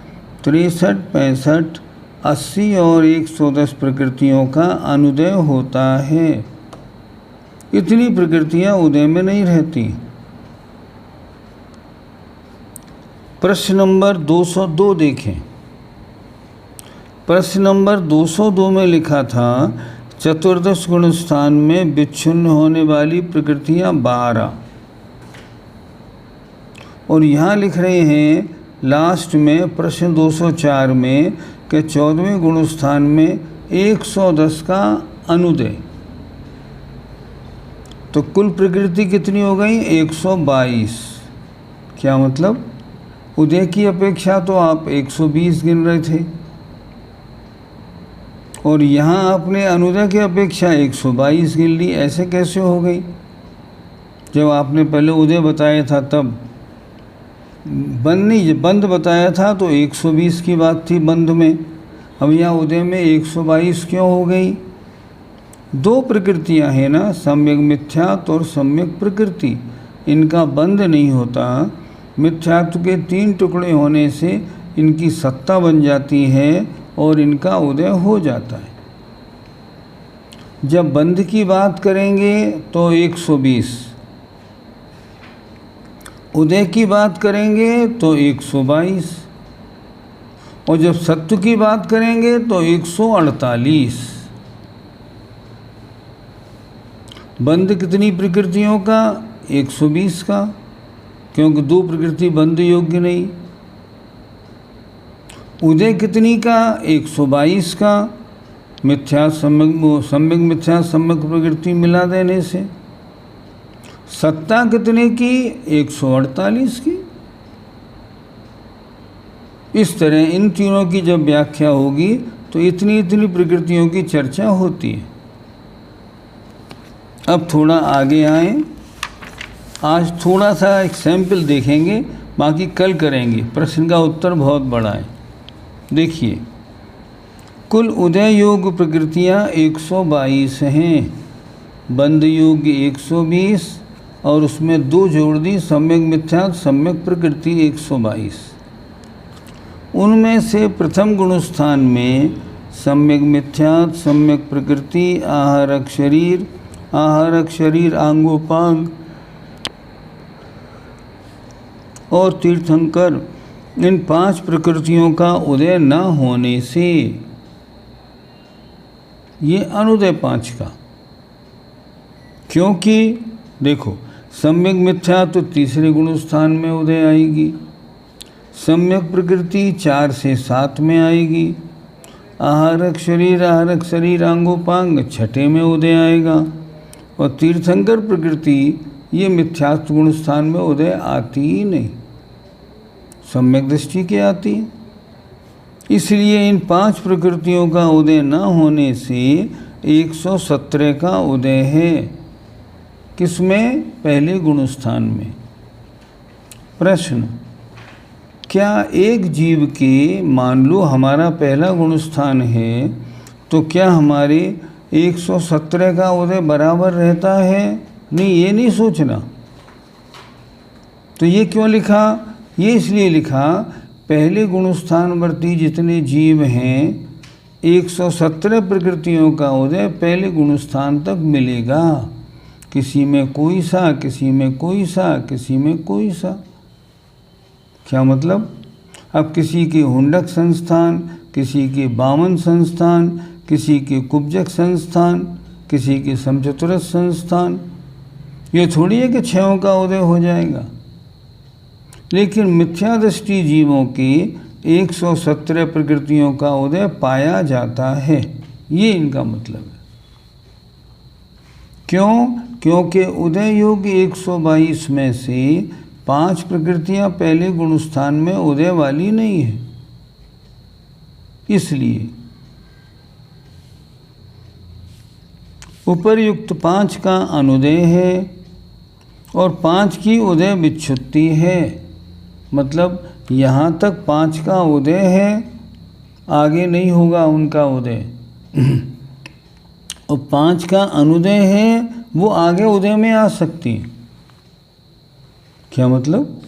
63, 65, 80 और 110 प्रकृतियों का अनुदय होता है। इतनी प्रकृतियां उदय में नहीं रहती। प्रश्न नंबर 202 देखें। प्रश्न नंबर 202 में लिखा था, चतुर्दश गुणस्थान में विच्छिन्न होने वाली प्रकृतियां 12, और यहाँ लिख रहे हैं लास्ट में प्रश्न 204 में कि 14वें गुणस्थान में 110 का अनुदय। तो कुल प्रकृति कितनी हो गई? 122। क्या मतलब? उदय की अपेक्षा तो आप 120 गिन रहे थे, और यहाँ आपने अनुदय की अपेक्षा 122 गिन ली। ऐसे कैसे हो गई? जब आपने पहले उदय बताया था तब बंद बताया था तो 120 की बात थी बंद में। अब यहाँ उदय में 122 क्यों हो गई? दो प्रकृतियाँ हैं ना, सम्यक मिथ्यात्व और सम्यक प्रकृति। इनका बंद नहीं होता। मिथ्यात्व के 3 टुकड़े होने से इनकी सत्ता बन जाती है और इनका उदय हो जाता है। जब बंध की बात करेंगे तो 120, उदय की बात करेंगे तो 122, और जब सत्व की बात करेंगे तो 148। बंध कितनी प्रकृतियों का? 120 का, क्योंकि 2 प्रकृति बंध योग्य नहीं। उदय कितनी का? 122 का, मिथ्या सम्यक मिथ्या सम्यक प्रकृति मिला देने से। सत्ता कितने की? 148 की। इस तरह इन तीनों की जब व्याख्या होगी तो इतनी इतनी प्रकृतियों की चर्चा होती है। अब थोड़ा आगे आए। आज थोड़ा सा एक सैंपल देखेंगे, बाकी कल करेंगे। प्रश्न का उत्तर बहुत बड़ा है। देखिए, कुल उदय योग प्रकृतियाँ 122 हैं, बंध योग 120 और उसमें 2 जोड़ दी सम्यक मिथ्या सम्यक प्रकृति 122। उनमें से प्रथम गुणस्थान में सम्यक मिथ्या सम्यक प्रकृति आहारक शरीर आंगोपांग और तीर्थंकर, इन 5 प्रकृतियों का उदय न होने से ये अनुदय 5 का। क्योंकि देखो, सम्यक मिथ्या तो तीसरे गुणस्थान में उदय आएगी, सम्यक प्रकृति 4 से 7 में आएगी, आहारक शरीर आंगोपांग 6ठे में उदय आएगा, और तीर्थंकर प्रकृति ये मिथ्यात्व गुणस्थान में उदय आती ही नहीं, सम्यक दृष्टि के आती है। इसलिए इन 5 प्रकृतियों का उदय न होने से 117 का उदय है। किसमें? पहले गुणस्थान में। प्रश्न, क्या एक जीव के, मान लो हमारा पहला गुणस्थान है, तो क्या हमारे 117 का उदय बराबर रहता है? नहीं, ये नहीं सोचना। तो ये क्यों लिखा? ये इसलिए लिखा, पहले गुणस्थानवर्ती जितने जीव हैं 117 प्रकृतियों का उदय पहले गुणस्थान तक मिलेगा। किसी में कोई सा, किसी में कोई सा, किसी में कोई सा। क्या मतलब? अब किसी के हुंडक संस्थान, किसी के बामन संस्थान, किसी के कुब्जक संस्थान, किसी के समचतुरस संस्थान, ये थोड़ी है कि छयों का उदय हो जाएगा। लेकिन मिथ्या दृष्टि जीवों की 117 प्रकृतियों का उदय पाया जाता है, ये इनका मतलब है। क्यों? क्योंकि उदय योग 122 में से 5 प्रकृतियां पहले गुणस्थान में उदय वाली नहीं है, इसलिए उपर्युक्त 5 का अनुदय है और 5 की उदय विच्छुत्ति है। मतलब यहाँ तक 5 का उदय है, आगे नहीं होगा उनका उदय। और 5 का अनुदय है, वो आगे उदय में आ सकती है। क्या मतलब?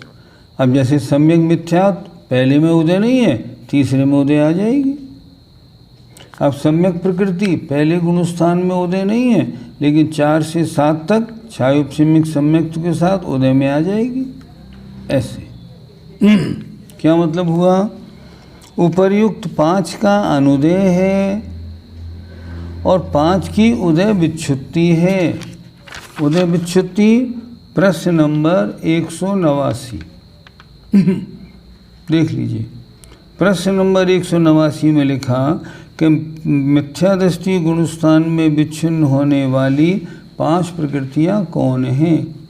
अब जैसे सम्यक मिथ्यात्व पहले में उदय नहीं है, तीसरे में उदय आ जाएगी। अब सम्यक प्रकृति पहले गुणस्थान में उदय नहीं है, लेकिन 4 से 7 तक छायोपशमिक सम्यक्त्व के साथ उदय में आ जाएगी। ऐसे क्या मतलब हुआ? उपर्युक्त 5 का अनुदय है और 5 की उदय विच्छुत्ति है। उदय विच्छुत्ति प्रश्न नंबर 189 देख लीजिए। प्रश्न नंबर 189 में लिखा कि मिथ्या दृष्टि गुणस्थान में विच्छिन्न होने वाली 5 प्रकृतियां कौन हैं?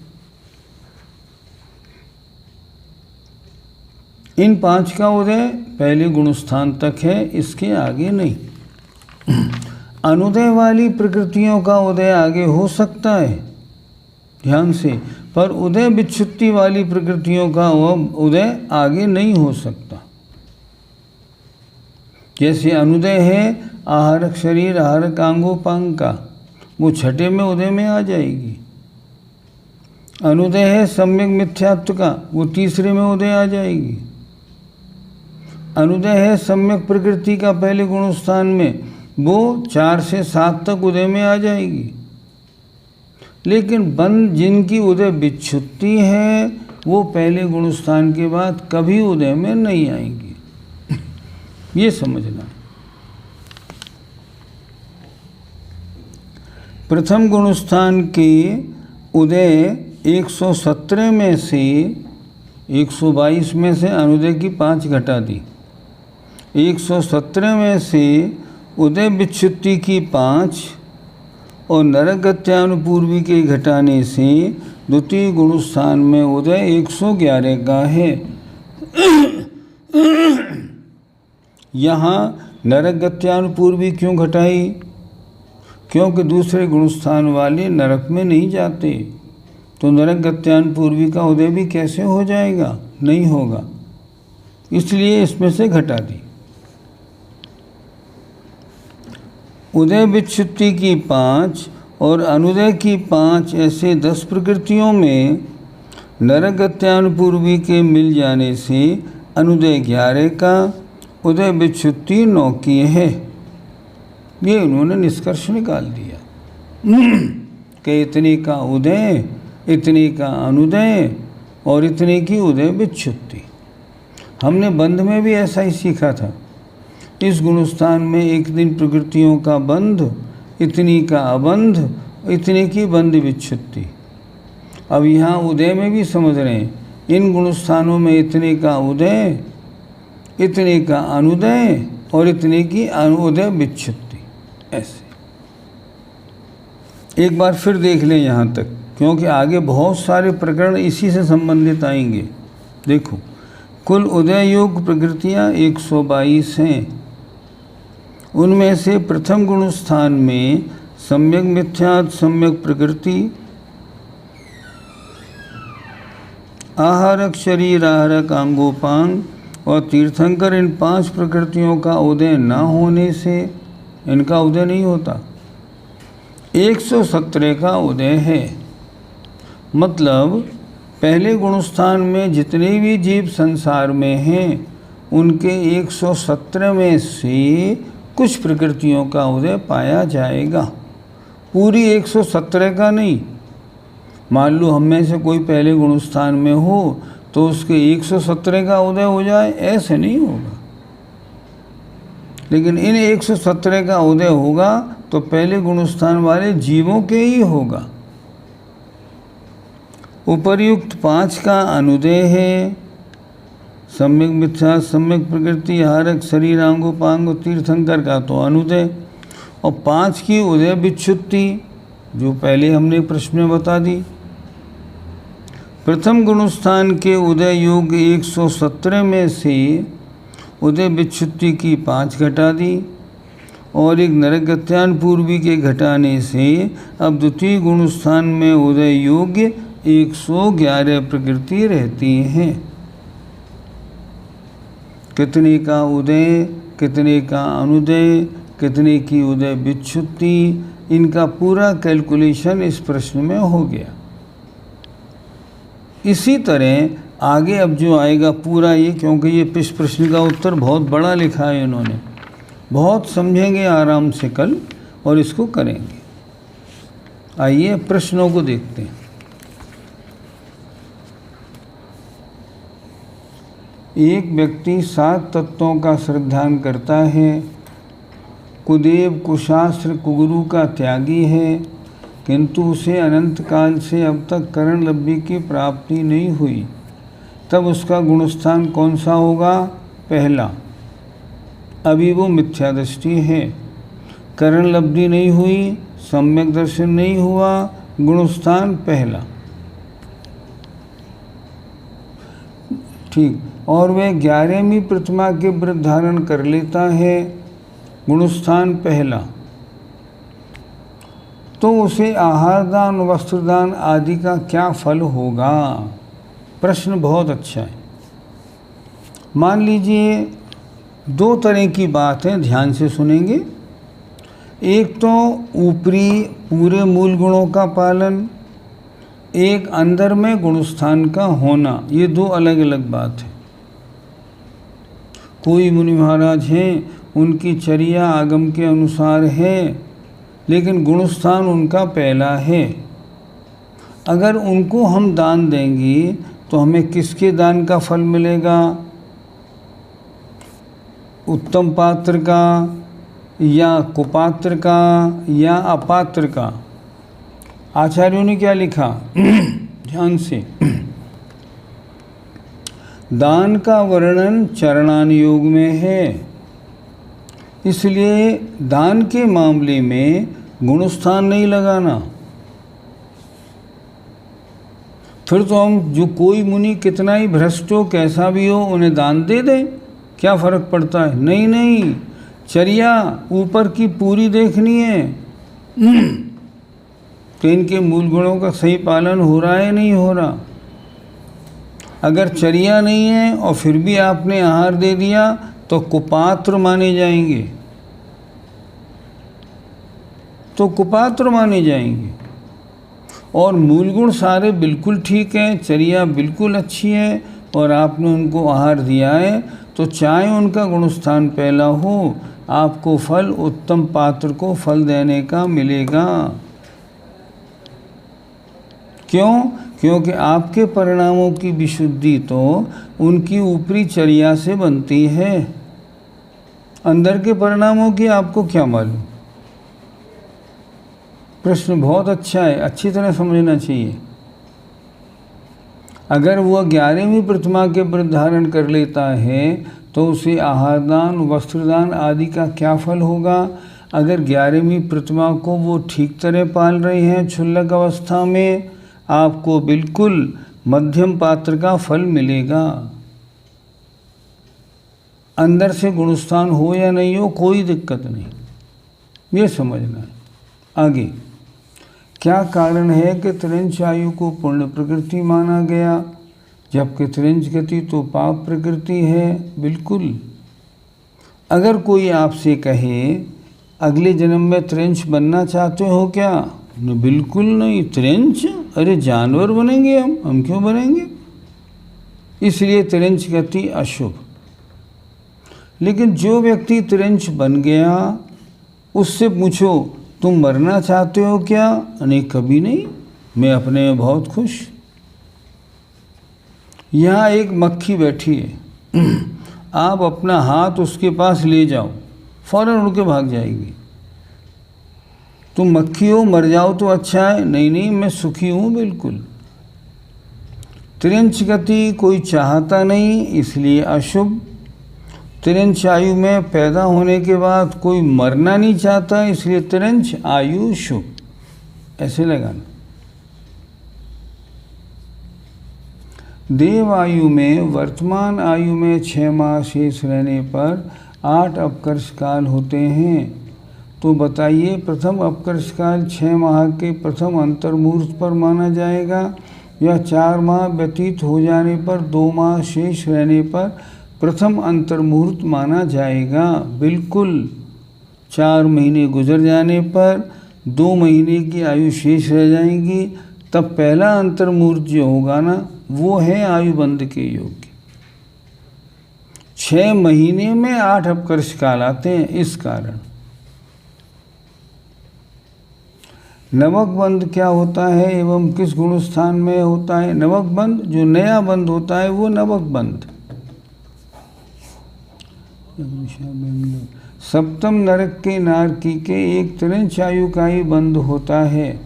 इन 5 का उदय पहले गुणस्थान तक है, इसके आगे नहीं। अनुदय वाली प्रकृतियों का उदय आगे हो सकता है, ध्यान से, पर उदय विच्छुत्ति वाली प्रकृतियों का उदय आगे नहीं हो सकता। जैसे अनुदय है आहारक शरीर आहारक आंगोपांग का, वो छठे में उदय में आ जाएगी। अनुदय है सम्यक मिथ्यात्व का, वो तीसरे में उदय आ जाएगी। अनुदय है सम्यक प्रकृति का पहले गुणस्थान में, वो 4 से 7 तक उदय में आ जाएगी। लेकिन बंद जिनकी उदय विच्छुत्ति है, वो पहले गुणस्थान के बाद कभी उदय में नहीं आएंगी। ये समझना। प्रथम गुणस्थान के उदय 117 में से 122 में से अनुदय की 5 घटा दी। 117 में से उदय विच्छुत्ति की 5 और नरकगत्यानुपूर्वी के घटाने से द्वितीय गुणस्थान में उदय 111 का है। यहाँ नरकगत्यानुपूर्वी क्यों घटाई? क्योंकि दूसरे गुणस्थान वाले नरक में नहीं जाते, तो नरकगत्यानुपूर्वी का उदय भी कैसे हो जाएगा? नहीं होगा, इसलिए इसमें से घटा दी। उदय विच्छुत्ति की 5 और अनुदय की 5, ऐसे 10 प्रकृतियों में नरकगत्यानुपूर्वी के मिल जाने से अनुदय 11 का, उदय विच्छुत्ति 9 की है। ये उन्होंने निष्कर्ष निकाल दिया कि इतने का उदय, इतने का अनुदय और इतने की उदय विच्छुत्ति। हमने बंध में भी ऐसा ही सीखा था। इस गुणस्थान में एक दिन प्रकृतियों का बंध, इतनी का अबंध, इतने की बंध विच्छुत्ति। अब यहाँ उदय में भी समझ रहे हैं, इन गुणस्थानों में इतने का उदय, इतने का अनुदय और इतने की अनुदय विच्छुत्ति। ऐसे एक बार फिर देख लें यहाँ तक, क्योंकि आगे बहुत सारे प्रकरण इसी से संबंधित आएंगे। देखो, कुल उदय योग प्रकृतियाँ 122 हैं। उनमें से प्रथम गुणस्थान में सम्यक मिथ्यात्व सम्यक प्रकृति, आहारक शरीर आहारक आंगोपांग और तीर्थंकर, इन 5 प्रकृतियों का उदय न होने से इनका उदय नहीं होता। 117 का उदय है, मतलब पहले गुणस्थान में जितने भी जीव संसार में हैं उनके 117 में से कुछ प्रकृतियों का उदय पाया जाएगा, पूरी 117 का नहीं। मान लो हम में से कोई पहले गुणस्थान में हो तो उसके 117 का उदय हो जाए, ऐसे नहीं होगा। लेकिन इन 117 का उदय होगा तो पहले गुणस्थान वाले जीवों के ही होगा। उपर्युक्त 5 का अनुदय है, सम्यक मिथ्या, सम्यक प्रकृति, हारक, शरीरांगोपांग, तीर्थंकर का तो अनुदय, और 5 की उदय विच्छुत्ति जो पहले हमने प्रश्न में बता दी। प्रथम गुणस्थान के उदय योग 117 में से उदय विच्छुत्ति की 5 घटा दी और एक नरक गत्यान पूर्वी के घटाने से अब द्वितीय गुणस्थान में उदय योग्य 111 प्रकृति रहती हैं। कितने का उदय, कितने का अनुदय, कितने की उदय विच्छुत्ति, इनका पूरा कैलकुलेशन इस प्रश्न में हो गया। इसी तरह आगे अब जो आएगा पूरा ये, क्योंकि ये इस प्रश्न का उत्तर बहुत बड़ा लिखा है इन्होंने, बहुत समझेंगे आराम से कल और इसको करेंगे। आइए प्रश्नों को देखते हैं। एक व्यक्ति 7 तत्वों का श्रद्धान करता है, कुदेव, कुशास्त्र, कुगुरु का त्यागी है, किंतु उसे अनंत काल से अब तक करण लब्धि की प्राप्ति नहीं हुई, तब उसका गुणस्थान कौन सा होगा? पहला। अभी वो मिथ्या दृष्टि है, करण लब्धि नहीं हुई, सम्यक दर्शन नहीं हुआ, गुणस्थान पहला। ठीक। और वह 11वीं प्रतिमा के व्रत धारण कर लेता है, गुणस्थान पहला। तो उसे आहार दान, वस्त्रदान आदि का क्या फल होगा? प्रश्न बहुत अच्छा है। मान लीजिए 2 तरह की बात है, ध्यान से सुनेंगे। एक तो ऊपरी पूरे मूल गुणों का पालन, एक अंदर में गुणस्थान का होना, ये 2 अलग अलग बात है। कोई मुनि महाराज हैं, उनकी चर्या आगम के अनुसार है, लेकिन गुणस्थान उनका पहला है। अगर उनको हम दान देंगे तो हमें किसके दान का फल मिलेगा? उत्तम पात्र का, या कुपात्र का, या अपात्र का? आचार्यों ने क्या लिखा? ध्यान से। दान का वर्णन चरणान योग में है, इसलिए दान के मामले में गुणस्थान नहीं लगाना। फिर तो हम जो कोई मुनि कितना ही भ्रष्ट हो, कैसा भी हो, उन्हें दान दे दें, क्या फर्क पड़ता है? नहीं नहीं, चर्या ऊपर की पूरी देखनी है तो इनके मूल गुणों का सही पालन हो रहा है नहीं हो रहा। अगर चर्या नहीं है और फिर भी आपने आहार दे दिया तो कुपात्र माने जाएंगे, तो कुपात्र माने जाएंगे। और मूल गुण सारे बिल्कुल ठीक हैं, चर्या बिल्कुल अच्छी है और आपने उनको आहार दिया है, तो चाहे उनका गुणस्थान पहला हो, आपको फल उत्तम पात्र को फल देने का मिलेगा। क्यों? क्योंकि आपके परिणामों की विशुद्धि तो उनकी ऊपरी चर्या से बनती है, अंदर के परिणामों की आपको क्या मालूम? प्रश्न बहुत अच्छा है, अच्छी तरह समझना चाहिए। अगर वह 11वीं प्रतिमा के व्रत धारण कर लेता है तो उसे आहारदान, वस्त्रदान आदि का क्या फल होगा? अगर 11वीं प्रतिमा को वो ठीक तरह पाल रहे हैं क्षुल्लक अवस्था में, आपको बिल्कुल मध्यम पात्र का फल मिलेगा। अंदर से गुणस्थान हो या नहीं हो, कोई दिक्कत नहीं, ये समझना है। आगे क्या कारण है कि त्रिंच आयु को पुण्य प्रकृति माना गया, जबकि त्रिंच गति तो पाप प्रकृति है? बिल्कुल। अगर कोई आपसे कहे अगले जन्म में त्रिंच बनना चाहते हो क्या? बिल्कुल नहीं। तिरंच, अरे जानवर बनेंगे हम क्यों बनेंगे? इसलिए तिरंच गति अशुभ। लेकिन जो व्यक्ति तिरंच बन गया, उससे पूछो तुम मरना चाहते हो क्या? नहीं, कभी नहीं, मैं अपने में बहुत खुश। यहाँ एक मक्खी बैठी है, आप अपना हाथ उसके पास ले जाओ, फौरन उड़ के भाग जाएगी। तुम मक्खी हो, मर जाओ तो अच्छा है। नहीं नहीं, मैं सुखी हूँ बिल्कुल। तिरंच गति कोई चाहता नहीं, इसलिए अशुभ। तिरंच आयु में पैदा होने के बाद कोई मरना नहीं चाहता, इसलिए तिरंच आयु शुभ। ऐसे लगाना। देव आयु में वर्तमान आयु में 6 माह शेष रहने पर 8 अपकर्ष काल होते हैं। तो बताइए, प्रथम अपकर्ष काल 6 माह के प्रथम अंतर्मुहूर्त पर माना जाएगा या 4 माह व्यतीत हो जाने पर 2 माह शेष रहने पर प्रथम अंतर्मुहूर्त माना जाएगा? बिल्कुल, 4 महीने गुजर जाने पर 2 महीने की आयु शेष रह जाएगी, तब पहला अंतर्मुहूर्त जो होगा ना, वो है आयुबंध के योग्य। 6 महीने में 8 अपकर्ष काल आते हैं, इस कारण। नवक बंध क्या होता है एवं किस गुण स्थान में होता है? नवक बंध, जो नया बंध होता है वो नवक बंध। सप्तम नरक के नारकी के एक तिरंच आयु का ही बंध होता है।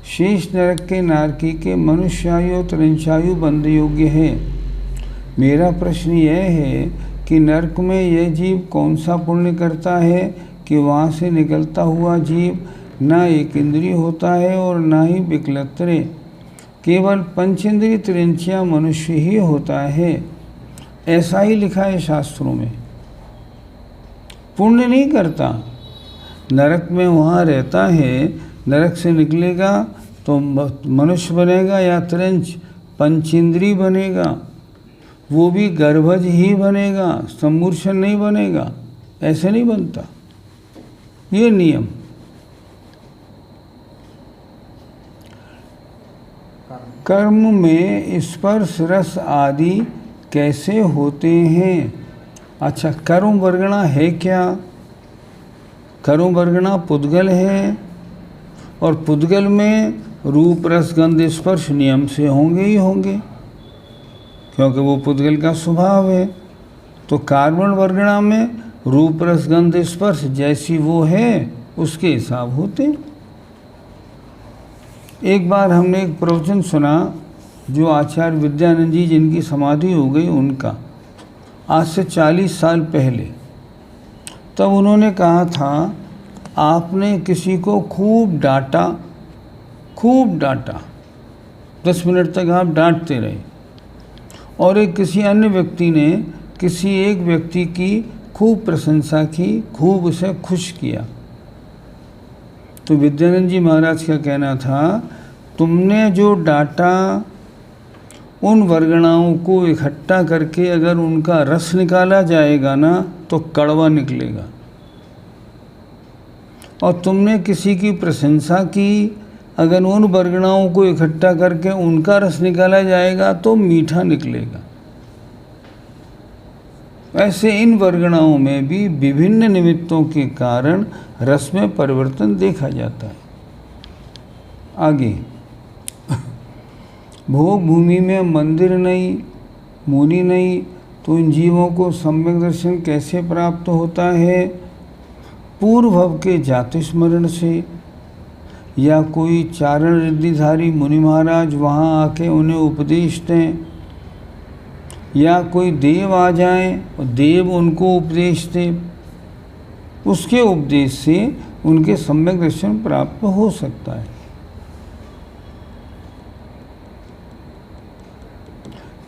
शेष नरक के नारकी के मनुष्यायु और तिरंचायु बंध योग्य है। मेरा प्रश्न यह है कि नरक में यह जीव कौन सा पुण्य करता है कि वहाँ से निकलता हुआ जीव ना एक इंद्रिय होता है और ना ही विकलत्रे, केवल पंचेंद्रिय तिरंचिया मनुष्य ही होता है। ऐसा ही लिखा है शास्त्रों में। पुण्य नहीं करता, नरक में वहाँ रहता है, नरक से निकलेगा तो मनुष्य बनेगा या तिरंच पंचेंद्रिय बनेगा, वो भी गर्भज ही बनेगा, सम्मूर्छन नहीं बनेगा। ऐसे नहीं बनता, ये नियम। कर्म में स्पर्श रस आदि कैसे होते हैं? अच्छा, कर्म वर्गणा है क्या? कर्म वर्गणा पुद्गल है, और पुद्गल में रूप रस गंध स्पर्श नियम से होंगे ही होंगे, क्योंकि वो पुद्गल का स्वभाव है। तो कार्बन वर्गणा में रूप रस गंध स्पर्श जैसी वो है उसके हिसाब होते हैं। एक बार हमने एक प्रवचन सुना, जो आचार्य विद्यानंद जी जिनकी समाधि हो गई उनका, आज से 40 साल पहले। तब उन्होंने कहा था, आपने किसी को खूब डांटा, 10 मिनट तक आप डांटते रहे, और एक किसी अन्य व्यक्ति ने किसी एक व्यक्ति की खूब प्रशंसा की, खूब उसे खुश किया। तो विद्यानंद जी महाराज का कहना था, तुमने जो डांटा, उन वर्गणाओं को इकट्ठा करके अगर उनका रस निकाला जाएगा ना, तो कड़वा निकलेगा। और तुमने किसी की प्रशंसा की, अगर उन वर्गणाओं को इकट्ठा करके उनका रस निकाला जाएगा तो मीठा निकलेगा। ऐसे इन वर्गणाओं में भी विभिन्न निमित्तों के कारण रस में परिवर्तन देखा जाता है। आगे, भोग भूमि में मंदिर नहीं, मुनि नहीं, तो इन जीवों को सम्यक दर्शन कैसे प्राप्त होता है? पूर्व भव के जाति स्मरण से, या कोई चारण रिद्धिधारी मुनि महाराज वहाँ आके उन्हें उपदेश दें, या कोई देव आ जाएं और देव उनको उपदेश दे, उसके उपदेश से उनके सम्यक दर्शन प्राप्त हो सकता है।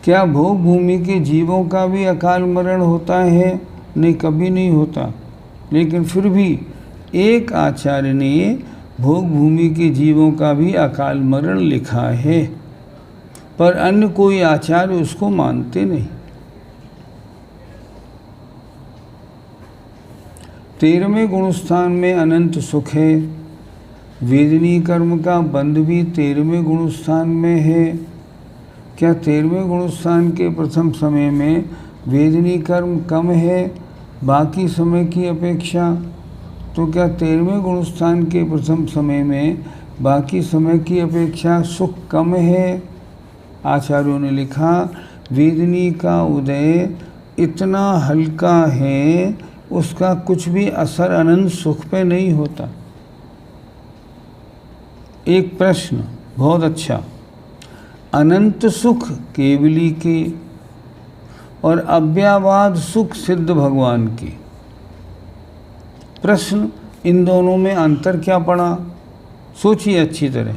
क्या भोग भूमि के जीवों का भी अकाल मरण होता है? नहीं, कभी नहीं होता। लेकिन फिर भी एक आचार्य ने भोग भूमि के जीवों का भी अकाल मरण लिखा है, पर अन्य कोई आचार्य उसको मानते नहीं। 13वें गुण स्थान में अनंत सुख है, वेदनीय कर्म का बंध भी 13वें गुणस्थान में है। क्या 13वें गुणस्थान के प्रथम समय में वेदनीय कर्म कम है बाकी समय की अपेक्षा? तो क्या 13वें गुणस्थान के प्रथम समय में बाकी समय की अपेक्षा सुख कम है? आचार्यों ने लिखा, वेदनी का उदय इतना हल्का है, उसका कुछ भी असर अनंत सुख पे नहीं होता। एक प्रश्न बहुत अच्छा, अनंत सुख केवली के और अव्यावाद सुख सिद्ध भगवान के, प्रश्न इन दोनों में अंतर क्या पड़ा? सोचिए अच्छी तरह।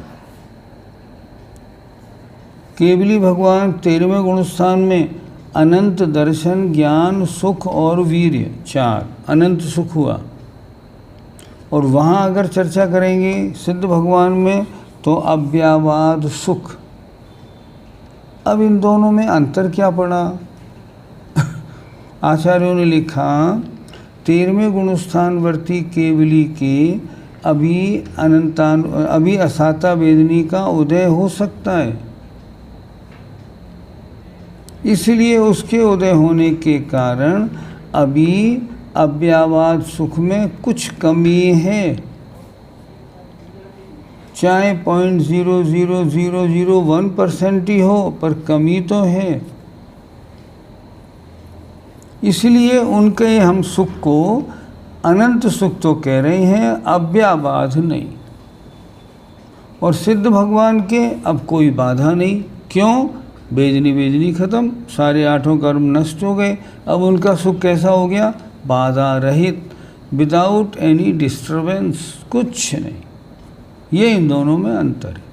केवली भगवान 13वें गुणस्थान में अनंत दर्शन, ज्ञान, सुख और वीर्य, 4 अनंत सुख हुआ। और वहाँ अगर चर्चा करेंगे सिद्ध भगवान में तो अव्यावाद सुख। अब इन दोनों में अंतर क्या पड़ा? आचार्यों ने लिखा, 13वें गुणस्थानवर्ती केवली के अभी असाता वेदनी का उदय हो सकता है, इसलिए उसके उदय होने के कारण अभी अव्यावाद सुख में कुछ कमी है, चाहे 0.00001% ही हो, पर कमी तो है। इसलिए उनके हम सुख को अनंत सुख तो कह रहे हैं, अव्याबाध नहीं। और सिद्ध भगवान के अब कोई बाधा नहीं। क्यों? वेदनी खत्म, सारे 8 कर्म नष्ट हो गए। अब उनका सुख कैसा हो गया? बाधा रहित, विदाउट एनी डिस्टर्बेंस, कुछ नहीं। ये इन दोनों में अंतर है।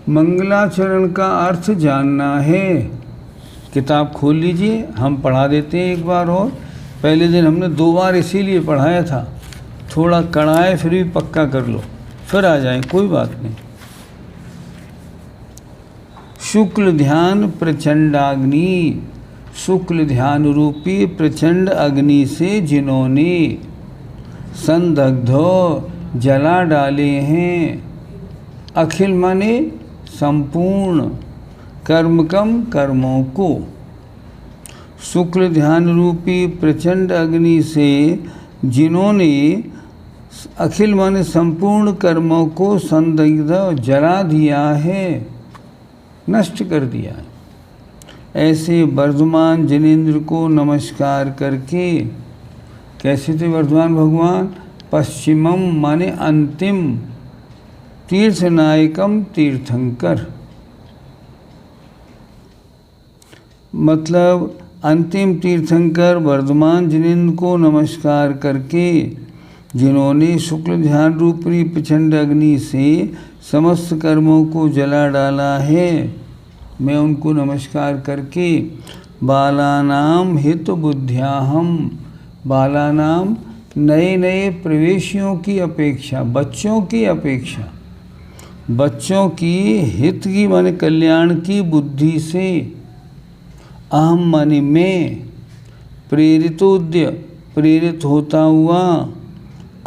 मंगलाचरण का अर्थ जानना है। किताब खोल लीजिए, हम पढ़ा देते हैं एक बार और। पहले दिन हमने 2 बार इसीलिए पढ़ाया था, थोड़ा कड़ा है, फिर भी पक्का कर लो, फिर आ जाए, कोई बात नहीं। शुक्ल ध्यान प्रचंडाग्नि, शुक्ल ध्यान रूपी प्रचंड अग्नि से जिन्होंने संदग्धो जला डाले हैं, अखिल माने संपूर्ण कर्मकम कर्मों को। शुक्ल ध्यान रूपी प्रचंड अग्नि से जिन्होंने अखिल माने संपूर्ण कर्मों को संदिग्ध जला दिया है, नष्ट कर दिया है, ऐसे वर्धमान जिनेन्द्र को नमस्कार करके। कैसे थे वर्धमान भगवान? पश्चिमम माने अंतिम, तीर्थनायकम तीर्थंकर, मतलब अंतिम तीर्थंकर वर्धमान जिनेन्द्र को नमस्कार करके, जिन्होंने शुक्ल ध्यान रूपी प्रचंड अग्नि से समस्त कर्मों को जला डाला है, मैं उनको नमस्कार करके बालानाम हित बुद्ध्याहम, बालानाम नए नए प्रवेशियों की अपेक्षा, बच्चों की अपेक्षा, बच्चों की हित की माने कल्याण की बुद्धि से, अहम माने मैं, प्रेरितोद्य प्रेरित होता हुआ,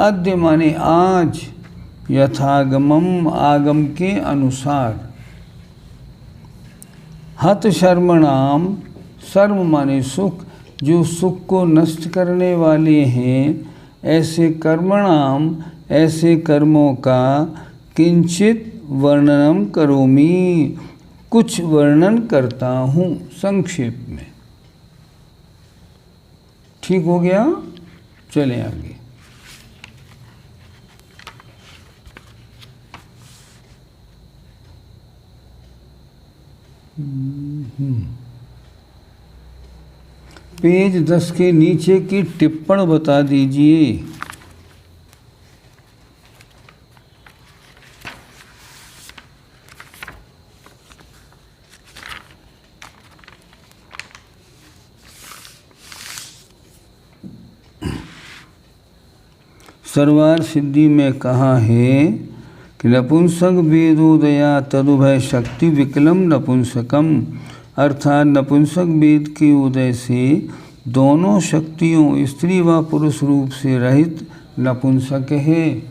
अद्य माने आज, यथागमम आगम के अनुसार, हत शर्मणाम, शर्म माने सुख, जो सुख को नष्ट करने वाले हैं, ऐसे कर्मणाम, ऐसे कर्मों का किंचित वर्णनम करोमि, कुछ वर्णन करता हूँ संक्षेप में। ठीक हो गया? चलें आगे। पेज 10 के नीचे की टिप्पण बता दीजिए। सर्वार सिद्धि में कहा है कि नपुंसक वेदोदया तदुभय शक्ति विकलम नपुंसकम, अर्थात नपुंसक वेद के उदय से दोनों शक्तियों स्त्री व पुरुष रूप से रहित नपुंसक है।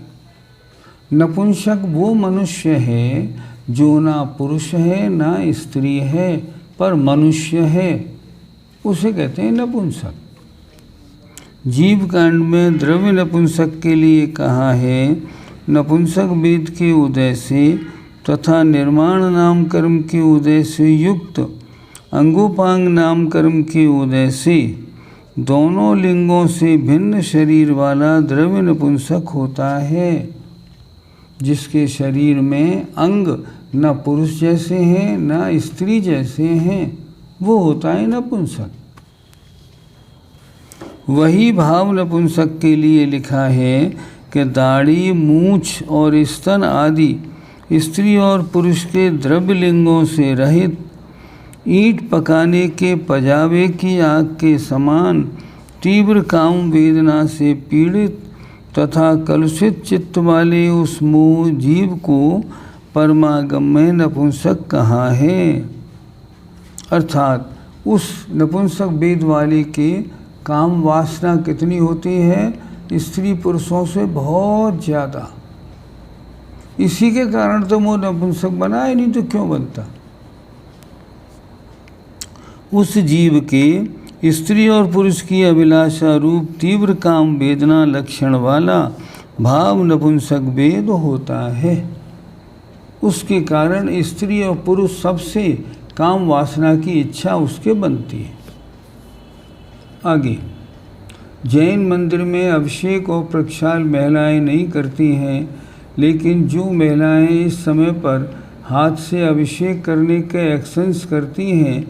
नपुंसक वो मनुष्य है जो ना पुरुष है ना स्त्री है पर मनुष्य है, उसे कहते हैं नपुंसक। जीव कांड में द्रव्य नपुंसक के लिए कहा है, नपुंसक वेद के उदय से तथा निर्माण नाम कर्म के उदय से युक्त अंगोपांग नाम कर्म के उदय से दोनों लिंगों से भिन्न शरीर वाला द्रव्य नपुंसक होता है, जिसके शरीर में अंग न पुरुष जैसे हैं न स्त्री जैसे हैं, वो होता है नपुंसक। वही भाव नपुंसक के लिए लिखा है कि दाढ़ी, मूछ और स्तन आदि स्त्री और पुरुष के द्रव्य लिंगों से रहित ईंट पकाने के पजावे की आग के समान तीव्र काम वेदना से पीड़ित तथा कलुषित चित्त वाले उस मोह जीव को परमागम्य नपुंसक कहा है। अर्थात उस नपुंसक वेद वाले के काम वासना कितनी होती है? स्त्री पुरुषों से बहुत ज़्यादा। इसी के कारण तो वो नपुंसक बना है, नहीं तो क्यों बनता। उस जीव के स्त्री और पुरुष की अभिलाषा रूप तीव्र काम वेदना लक्षण वाला भाव नपुंसक वेद होता है। उसके कारण स्त्री और पुरुष सबसे काम वासना की इच्छा उसके बनती है। आगे, जैन मंदिर में अभिषेक और प्रक्षाल महिलाएं नहीं करती हैं, लेकिन जो महिलाएं इस समय पर हाथ से अभिषेक करने के एक्शंस करती हैं,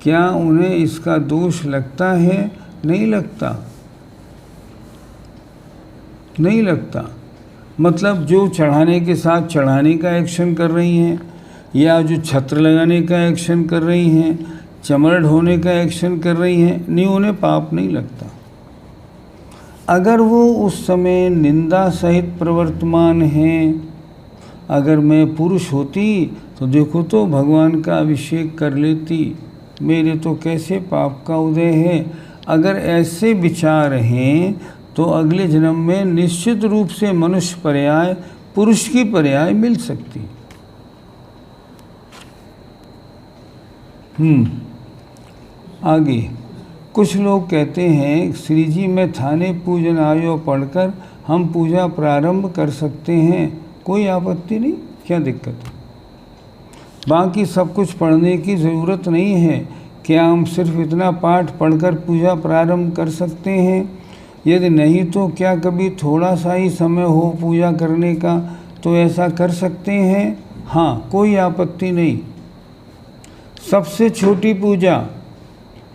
क्या उन्हें इसका दोष लगता है? नहीं लगता, नहीं लगता। मतलब जो चढ़ाने के साथ चढ़ाने का एक्शन कर रही हैं, या जो छत्र लगाने का एक्शन कर रही हैं, चमड़ ढोने का एक्शन कर रही हैं, नहीं, उन्हें पाप नहीं लगता। अगर वो उस समय निंदा सहित प्रवर्तमान हैं, अगर मैं पुरुष होती तो देखो तो भगवान का अभिषेक कर लेती, मेरे तो कैसे पाप का उदय है। अगर ऐसे विचार हैं तो अगले जन्म में निश्चित रूप से मनुष्य पर्याय, पुरुष की पर्याय मिल सकती। आगे, कुछ लोग कहते हैं श्री जी में थाने पूजन आयो पढ़कर हम पूजा प्रारंभ कर सकते हैं, कोई आपत्ति नहीं, क्या दिक्कत है। बाकी सब कुछ पढ़ने की ज़रूरत नहीं है। क्या हम सिर्फ इतना पाठ पढ़कर पूजा प्रारंभ कर सकते हैं? यदि नहीं तो क्या कभी थोड़ा सा ही समय हो पूजा करने का तो ऐसा कर सकते हैं? हाँ, कोई आपत्ति नहीं। सबसे छोटी पूजा,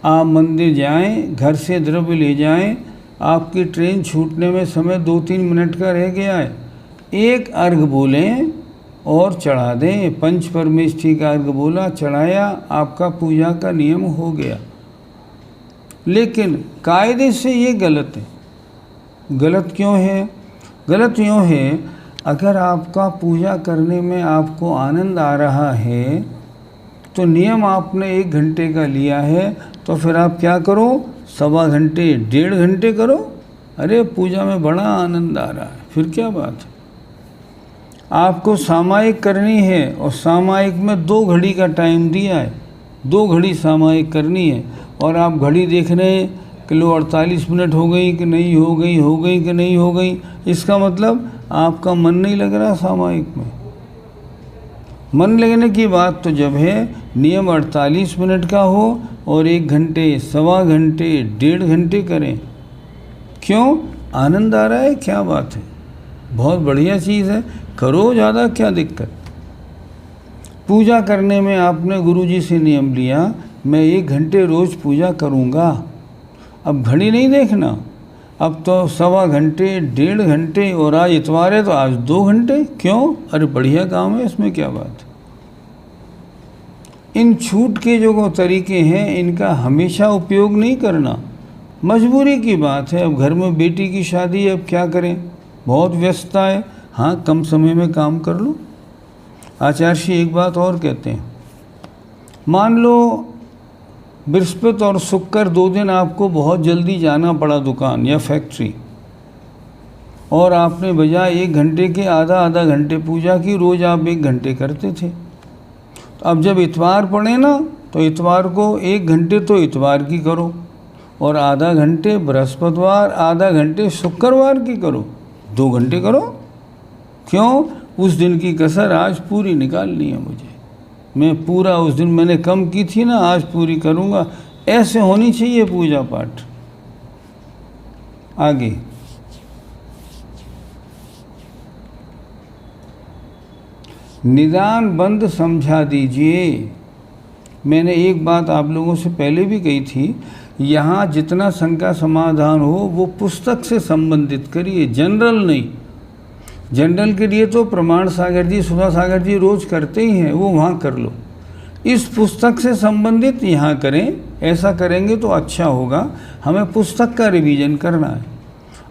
आप मंदिर जाएं, घर से द्रव्य ले जाएं, आपकी ट्रेन छूटने में समय 2-3 मिनट का रह गया है, एक अर्घ बोलें और चढ़ा दें। पंच परमेष्ठी का अर्घ बोला, चढ़ाया, आपका पूजा का नियम हो गया। लेकिन कायदे से ये गलत है। गलत क्यों है? गलत यूँ है, अगर आपका पूजा करने में आपको आनंद आ रहा है तो नियम आपने 1 घंटे का लिया है, तो फिर आप क्या करो, 1.25 घंटे 1.5 घंटे करो। अरे पूजा में बड़ा आनंद आ रहा है, फिर क्या बात है। आपको सामायिक करनी है और सामायिक में 2 घड़ी का टाइम दिया है, 2 घड़ी सामायिक करनी है, और आप घड़ी देख रहे हैं कि लो 48 मिनट हो गई कि नहीं हो गई, हो गई कि नहीं हो गई। इसका मतलब आपका मन नहीं लग रहा सामायिक में। मन लगने की बात तो जब है नियम 48 मिनट का हो और 1 घंटे, 1.25 घंटे, 1.5 घंटे करें। क्यों? आनंद आ रहा है, क्या बात है, बहुत बढ़िया चीज़ है, करो, ज़्यादा क्या दिक्कत। पूजा करने में आपने गुरुजी से नियम लिया, मैं 1 घंटे रोज़ पूजा करूँगा। अब घड़ी नहीं देखना, अब तो 1.25 घंटे, 1.5 घंटे, और आज इतवार है तो आज 2 घंटे। क्यों? अरे बढ़िया काम है, इसमें क्या बात है। इन छूट के जो तरीके हैं इनका हमेशा उपयोग नहीं करना, मजबूरी की बात है। अब घर में बेटी की शादी है, अब क्या करें, बहुत व्यस्तता है, हाँ कम समय में काम कर लो। आचार्य श्री एक बात और कहते हैं, मान लो बृहस्पति और शुक्र 2 दिन आपको बहुत जल्दी जाना पड़ा दुकान या फैक्ट्री, और आपने बजाय 1 घंटे के आधा घंटे पूजा की। रोज़ आप 1 घंटे करते थे। तो अब जब इतवार पड़े ना, तो इतवार को 1 घंटे तो इतवार की करो, और आधा घंटे बृहस्पतिवार, आधा घंटे शुक्रवार की करो। 2 घंटे करो। क्यों? उस दिन की कसर आज पूरी निकालनी है मुझे। मैं पूरा उस दिन मैंने कम की थी ना, आज पूरी करूँगा। ऐसे होनी चाहिए पूजा पाठ। आगे निदान बंद समझा दीजिए। मैंने एक बात आप लोगों से पहले भी कही थी, यहाँ जितना शंका समाधान हो वो पुस्तक से संबंधित करिए, जनरल नहीं। जनरल के लिए तो प्रमाण सागर जी, सुधा सागर जी रोज करते ही हैं, वो वहाँ कर लो। इस पुस्तक से संबंधित यहाँ करें। ऐसा करेंगे तो अच्छा होगा। हमें पुस्तक का रिवीजन करना है।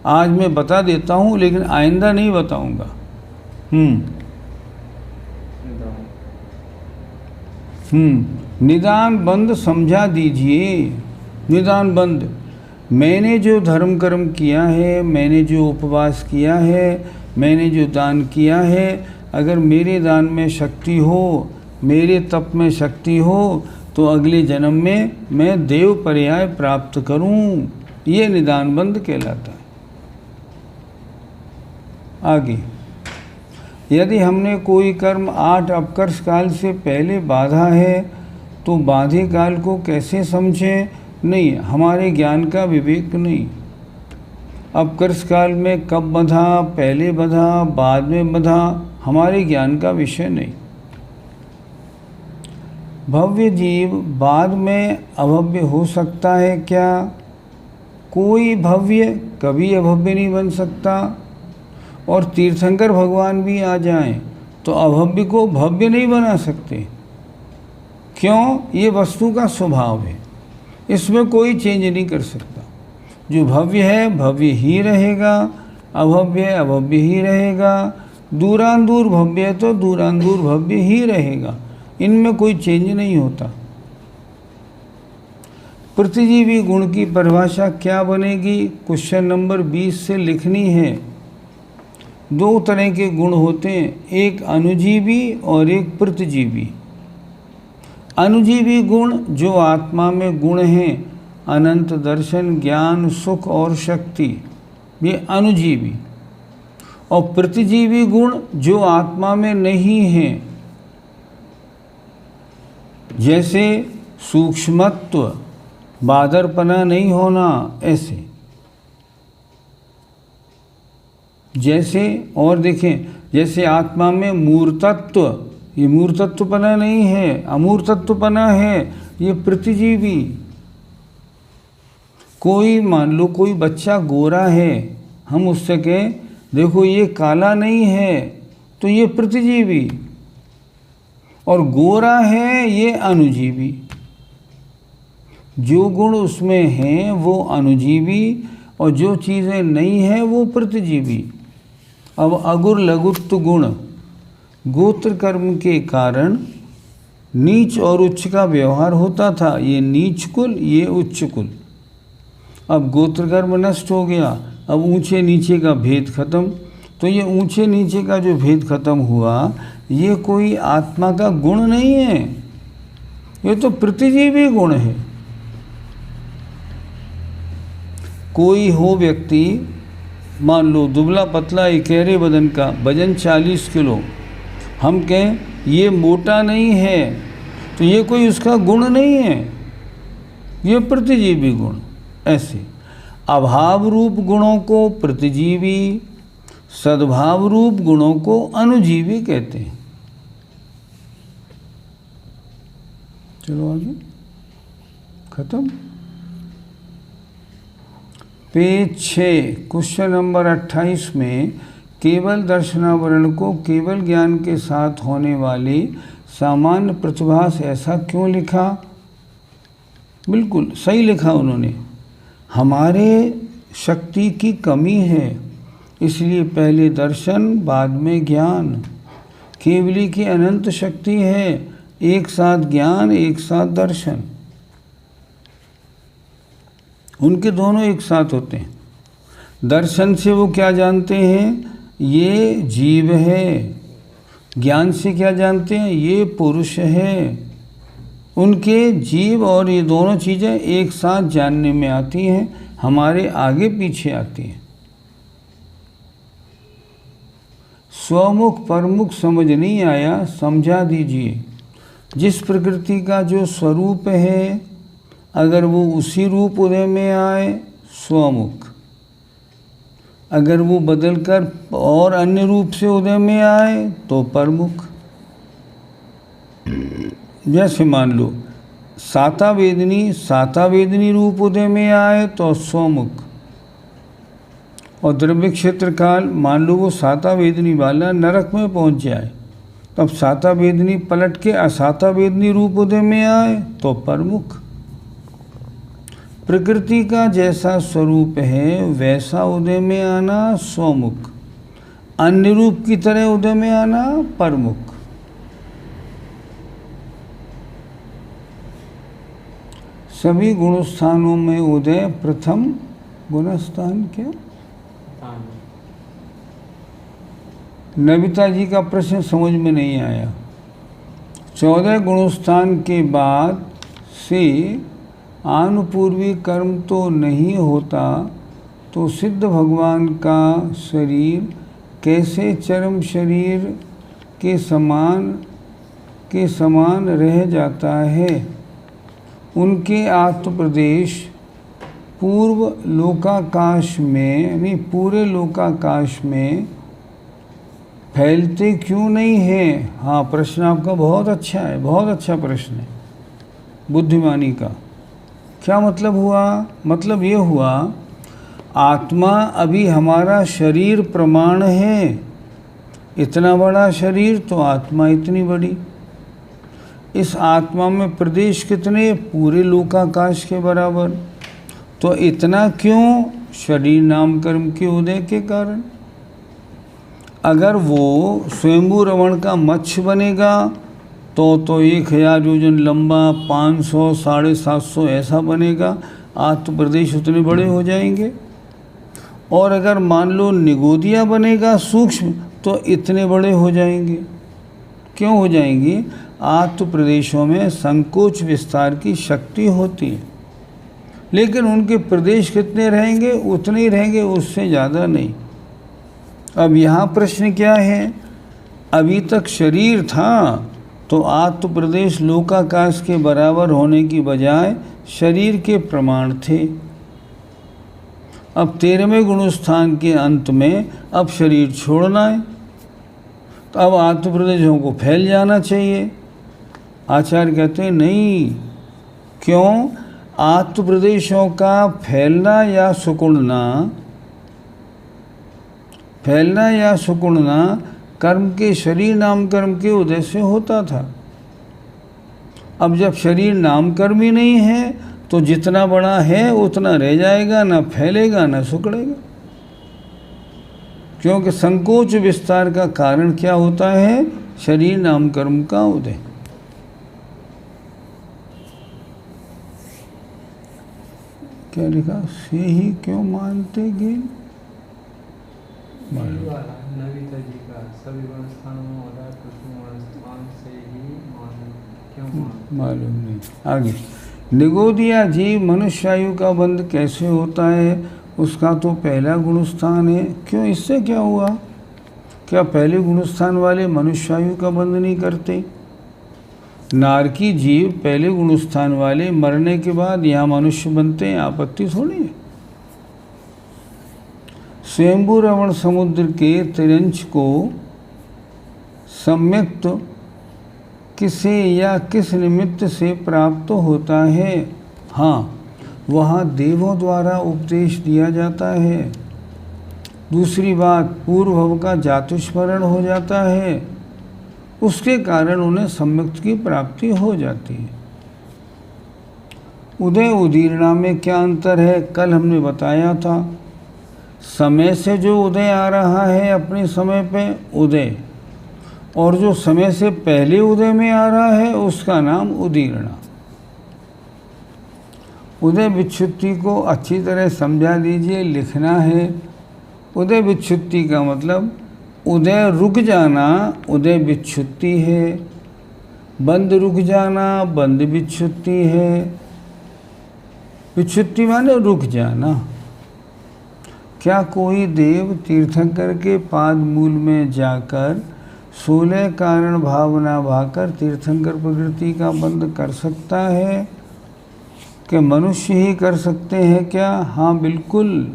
आज मैं बता देता हूँ, लेकिन आइंदा नहीं बताऊँगा। निदान बंद समझा दीजिए। निदान बंद। मैंने जो धर्म कर्म किया है, मैंने जो उपवास किया है, मैंने जो दान किया है, अगर मेरे दान में शक्ति हो, मेरे तप में शक्ति हो, तो अगले जन्म में मैं देव पर्याय प्राप्त करूं। ये निदान बंद कहलाता है। आगे, यदि हमने कोई कर्म 8 अपकर्ष काल से पहले बाधा है, तो बाधे काल को कैसे समझें? नहीं, हमारे ज्ञान का विवेक नहीं। अपकर्ष काल में कब बंधा, पहले बंधा, बाद में बंधा, हमारे ज्ञान का विषय नहीं। भव्य जीव बाद में अभव्य हो सकता है क्या? कोई भव्य कभी अभव्य नहीं बन सकता। और तीर्थंकर भगवान भी आ जाएं तो अभव्य को भव्य नहीं बना सकते। क्यों? ये वस्तु का स्वभाव है, इसमें कोई चेंज नहीं कर सकता। जो भव्य है भव्य ही रहेगा, अभव्य है अभव्य ही रहेगा, दूरान दूर भव्य है तो दूरान दूर भव्य ही रहेगा। इनमें कोई चेंज नहीं होता। प्रतिजीवी गुण की परिभाषा क्या बनेगी? क्वेश्चन नंबर 20 से लिखनी है। 2 तरह के गुण होते हैं, एक अनुजीवी और एक प्रतिजीवी। अनुजीवी गुण जो आत्मा में गुण हैं, अनंत दर्शन, ज्ञान, सुख और शक्ति, ये अनुजीवी। और प्रतिजीवी गुण जो आत्मा में नहीं हैं, जैसे सूक्ष्मत्व, बादरपना नहीं होना, ऐसे। जैसे और देखें, जैसे आत्मा में मूर्तत्व, ये मूर्तत्वपना नहीं है, अमूर्तत्वपना है, ये प्रतिजीवी। कोई मान लो कोई बच्चा गोरा है, हम उससे कहें देखो ये काला नहीं है, तो ये प्रतिजीवी। और गोरा है ये अनुजीवी। जो गुण उसमें हैं वो अनुजीवी, और जो चीज़ें नहीं हैं वो प्रतिजीवी। अब अगुर लघुत्व गुण, गोत्र कर्म के कारण नीच और उच्च का व्यवहार होता था। ये नीच कुल, ये उच्च कुल। अब गोत्र कर्म नष्ट हो गया, अब ऊंचे नीचे का भेद खत्म। तो ये ऊंचे नीचे का जो भेद खत्म हुआ, ये कोई आत्मा का गुण नहीं है, ये तो प्रतिजीवी गुण है। कोई हो व्यक्ति, मान लो दुबला पतला इकेरे बदन का, वजन 40 किलो, हम कहें ये मोटा नहीं है, तो ये कोई उसका गुण नहीं है, ये प्रतिजीवी गुण। ऐसे अभाव रूप गुणों को प्रतिजीवी, सद्भाव रूप गुणों को अनुजीवी कहते हैं। चलो आगे, खत्म। पेज 6 क्वेश्चन नंबर 28 में केवल दर्शनावरण को केवल ज्ञान के साथ होने वाली सामान्य प्रतिभास ऐसा क्यों लिखा? बिल्कुल सही लिखा उन्होंने। हमारे शक्ति की कमी है, इसलिए पहले दर्शन बाद में ज्ञान। केवली की अनंत शक्ति है, एक साथ ज्ञान एक साथ दर्शन। उनके दोनों एक साथ होते हैं। दर्शन से वो क्या जानते हैं, ये जीव है। ज्ञान से क्या जानते हैं, ये पुरुष है। उनके जीव और ये दोनों चीज़ें एक साथ जानने में आती हैं, हमारे आगे पीछे आती हैं। स्वमुख परमुख समझ नहीं आया, समझा दीजिए। जिस प्रकृति का जो स्वरूप है, अगर वो उसी रूप उदय में आए स्वमुख, अगर वो बदलकर और अन्य रूप से उदय में आए तो परमुख। जैसे मान लो सातावेदनी रूप उदय में आए तो स्वमुख, और द्रव्य क्षेत्र काल मान लो वो सातावेदनी वाला नरक में पहुंच जाए, तब सातावेदनी पलट के असातावेदनी रूप उदय में आए तो परमुख। प्रकृति का जैसा स्वरूप है वैसा उदय में आना स्वमुख, अन्य रूप की तरह उदय में आना परमुख। सभी गुणस्थानों में उदय प्रथम गुणस्थान क्या? नविता जी का प्रश्न समझ में नहीं आया। 14 गुणस्थान के बाद से आनुपूर्वी कर्म तो नहीं होता, तो सिद्ध भगवान का शरीर कैसे चरम शरीर के समान रह जाता है? उनके आत्मप्रदेश पूरे लोकाकाश में फैलते क्यों नहीं हैं? हाँ, प्रश्न आपका बहुत अच्छा है, बहुत अच्छा प्रश्न है बुद्धिमानी का। क्या मतलब हुआ? मतलब ये हुआ, आत्मा अभी हमारा शरीर प्रमाण है। इतना बड़ा शरीर तो आत्मा इतनी बड़ी। इस आत्मा में प्रदेश कितने? पूरे लोकाकाश के बराबर। तो इतना क्यों? शरीर नाम कर्म के उदय के कारण। अगर वो स्वयंभू रमण का मत्स्य बनेगा तो 1000 योजन लंबा, 500, 750 ऐसा बनेगा, आत्म प्रदेश उतने बड़े हो जाएंगे। और अगर मान लो निगोदिया बनेगा सूक्ष्म, तो इतने बड़े हो जाएंगे। क्यों हो जाएंगे? आत्म प्रदेशों में संकोच विस्तार की शक्ति होती है, लेकिन उनके प्रदेश कितने रहेंगे? उतने ही रहेंगे, उससे ज़्यादा नहीं। अब यहाँ प्रश्न क्या है? अभी तक शरीर था तो आत्म प्रदेश लोकाकाश के बराबर होने की बजाय शरीर के प्रमाण थे। अब 13वें गुणस्थान के अंत में अब शरीर छोड़ना है, तो अब आत्म प्रदेशों को फैल जाना चाहिए। आचार्य कहते हैं नहीं। क्यों? आत्म प्रदेशों का फैलना या सुकुड़ना कर्म के शरीर नाम कर्म के उदय से होता था। अब जब शरीर नाम कर्म ही नहीं है, तो जितना बड़ा है उतना रह जाएगा, ना फैलेगा ना सुकड़ेगा। क्योंकि संकोच विस्तार का कारण क्या होता है? शरीर नाम कर्म का उदय। क्या लिखा? से ही क्यों मानते गे? नविता जी का सभी गुणस्थानों में उदय प्रथम गुणस्थान से ही क्यों मालूम नहीं। आगे, निगोदिया जीव मनुष्यायु का बंध कैसे होता है? उसका तो पहला गुणस्थान है। क्यों? इससे क्या हुआ? क्या पहले गुणस्थान वाले मनुष्यायु का बंध नहीं करते? नारकी जीव पहले गुणस्थान वाले मरने के बाद यहाँ मनुष्य बनते हैं, आपत्ति थोड़ी है। स्वयंभू रमण समुद्र के तिरंच को सम्यक्त किसे या किस निमित्त से प्राप्त होता है? हाँ, वहाँ देवों द्वारा उपदेश दिया जाता है। दूसरी बात, पूर्व भव का जातुस्मरण हो जाता है, उसके कारण उन्हें सम्यक्त की प्राप्ति हो जाती है। उदय उदीर्णा में क्या अंतर है? कल हमने बताया था। समय से जो उदय आ रहा है अपने समय पे उदय, और जो समय से पहले उदय में आ रहा है उसका नाम उदीर्णा। उदय विच्छुत्ति को अच्छी तरह समझा दीजिए, लिखना है। उदय विच्छुत्ति का मतलब उदय रुक जाना, उदय विच्छुत्ति है। बंद रुक जाना, बंद विच्छुत्ति है। विच्छुत्ति माने रुक जाना। क्या कोई देव तीर्थंकर के पाद मूल में जाकर 16 कारण भावना भाकर तीर्थंकर प्रकृति का बंद कर सकता है? कि मनुष्य ही कर सकते हैं क्या? हाँ बिल्कुल।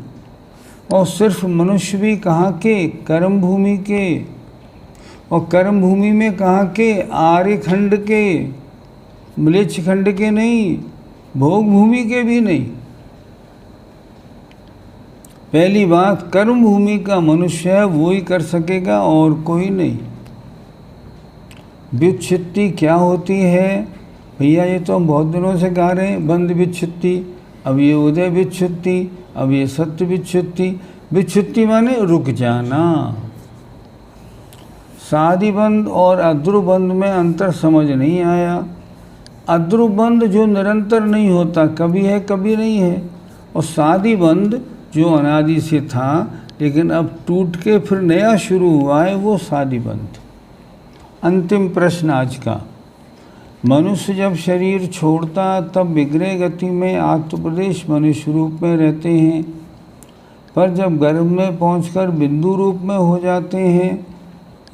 और सिर्फ मनुष्य भी कहाँ के? कर्म भूमि के। और कर्म भूमि में कहाँ के? आर्य खंड के, म्लेच्छ खंड के नहीं, भोग भूमि के भी नहीं। पहली बात, कर्म भूमि का मनुष्य है, वो ही कर सकेगा और कोई नहीं। विच्छुत्ति क्या होती है भैया? ये तो हम बहुत दिनों से गा रहे हैं, बंद विच्छुत्ति, अब ये उदय विच्छुत्ति, अब ये सत्य विच्छुत्ति। विच्छुत्ति माने रुक जाना। साधिबंध और अध्रुबंध में अंतर समझ नहीं आया। अध्रुबंध जो निरंतर नहीं होता, कभी है कभी नहीं है, और साधिबंध जो अनादि से था लेकिन अब टूट के फिर नया शुरू हुआ है, वो साधिबंध। अंतिम प्रश्न आज का, मनुष्य जब शरीर छोड़ता तब विग्रह गति में आत्मप्रदेश मनुष्य रूप में रहते हैं, पर जब गर्भ में पहुंचकर बिंदु रूप में हो जाते हैं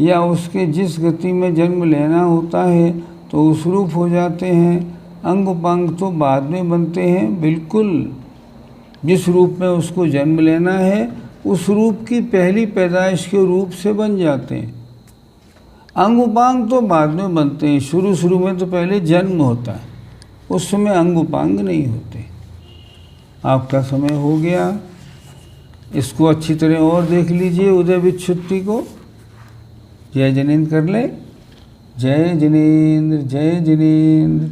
या उसके जिस गति में जन्म लेना होता है तो उस रूप हो जाते हैं। अंग उपांग तो बाद में बनते हैं। बिल्कुल, जिस रूप में उसको जन्म लेना है उस रूप की पहली पैदाइश के रूप से बन जाते हैं। अंग उपांग तो बाद में बनते हैं, शुरू में तो पहले जन्म होता है, उस समय अंग उपांग नहीं होते। आपका समय हो गया, इसको अच्छी तरह और देख लीजिए उदय विच्छुत्ति को। जय जिनेंद्र कर ले। जय जिनेंद्र, जय जिनेंद्र।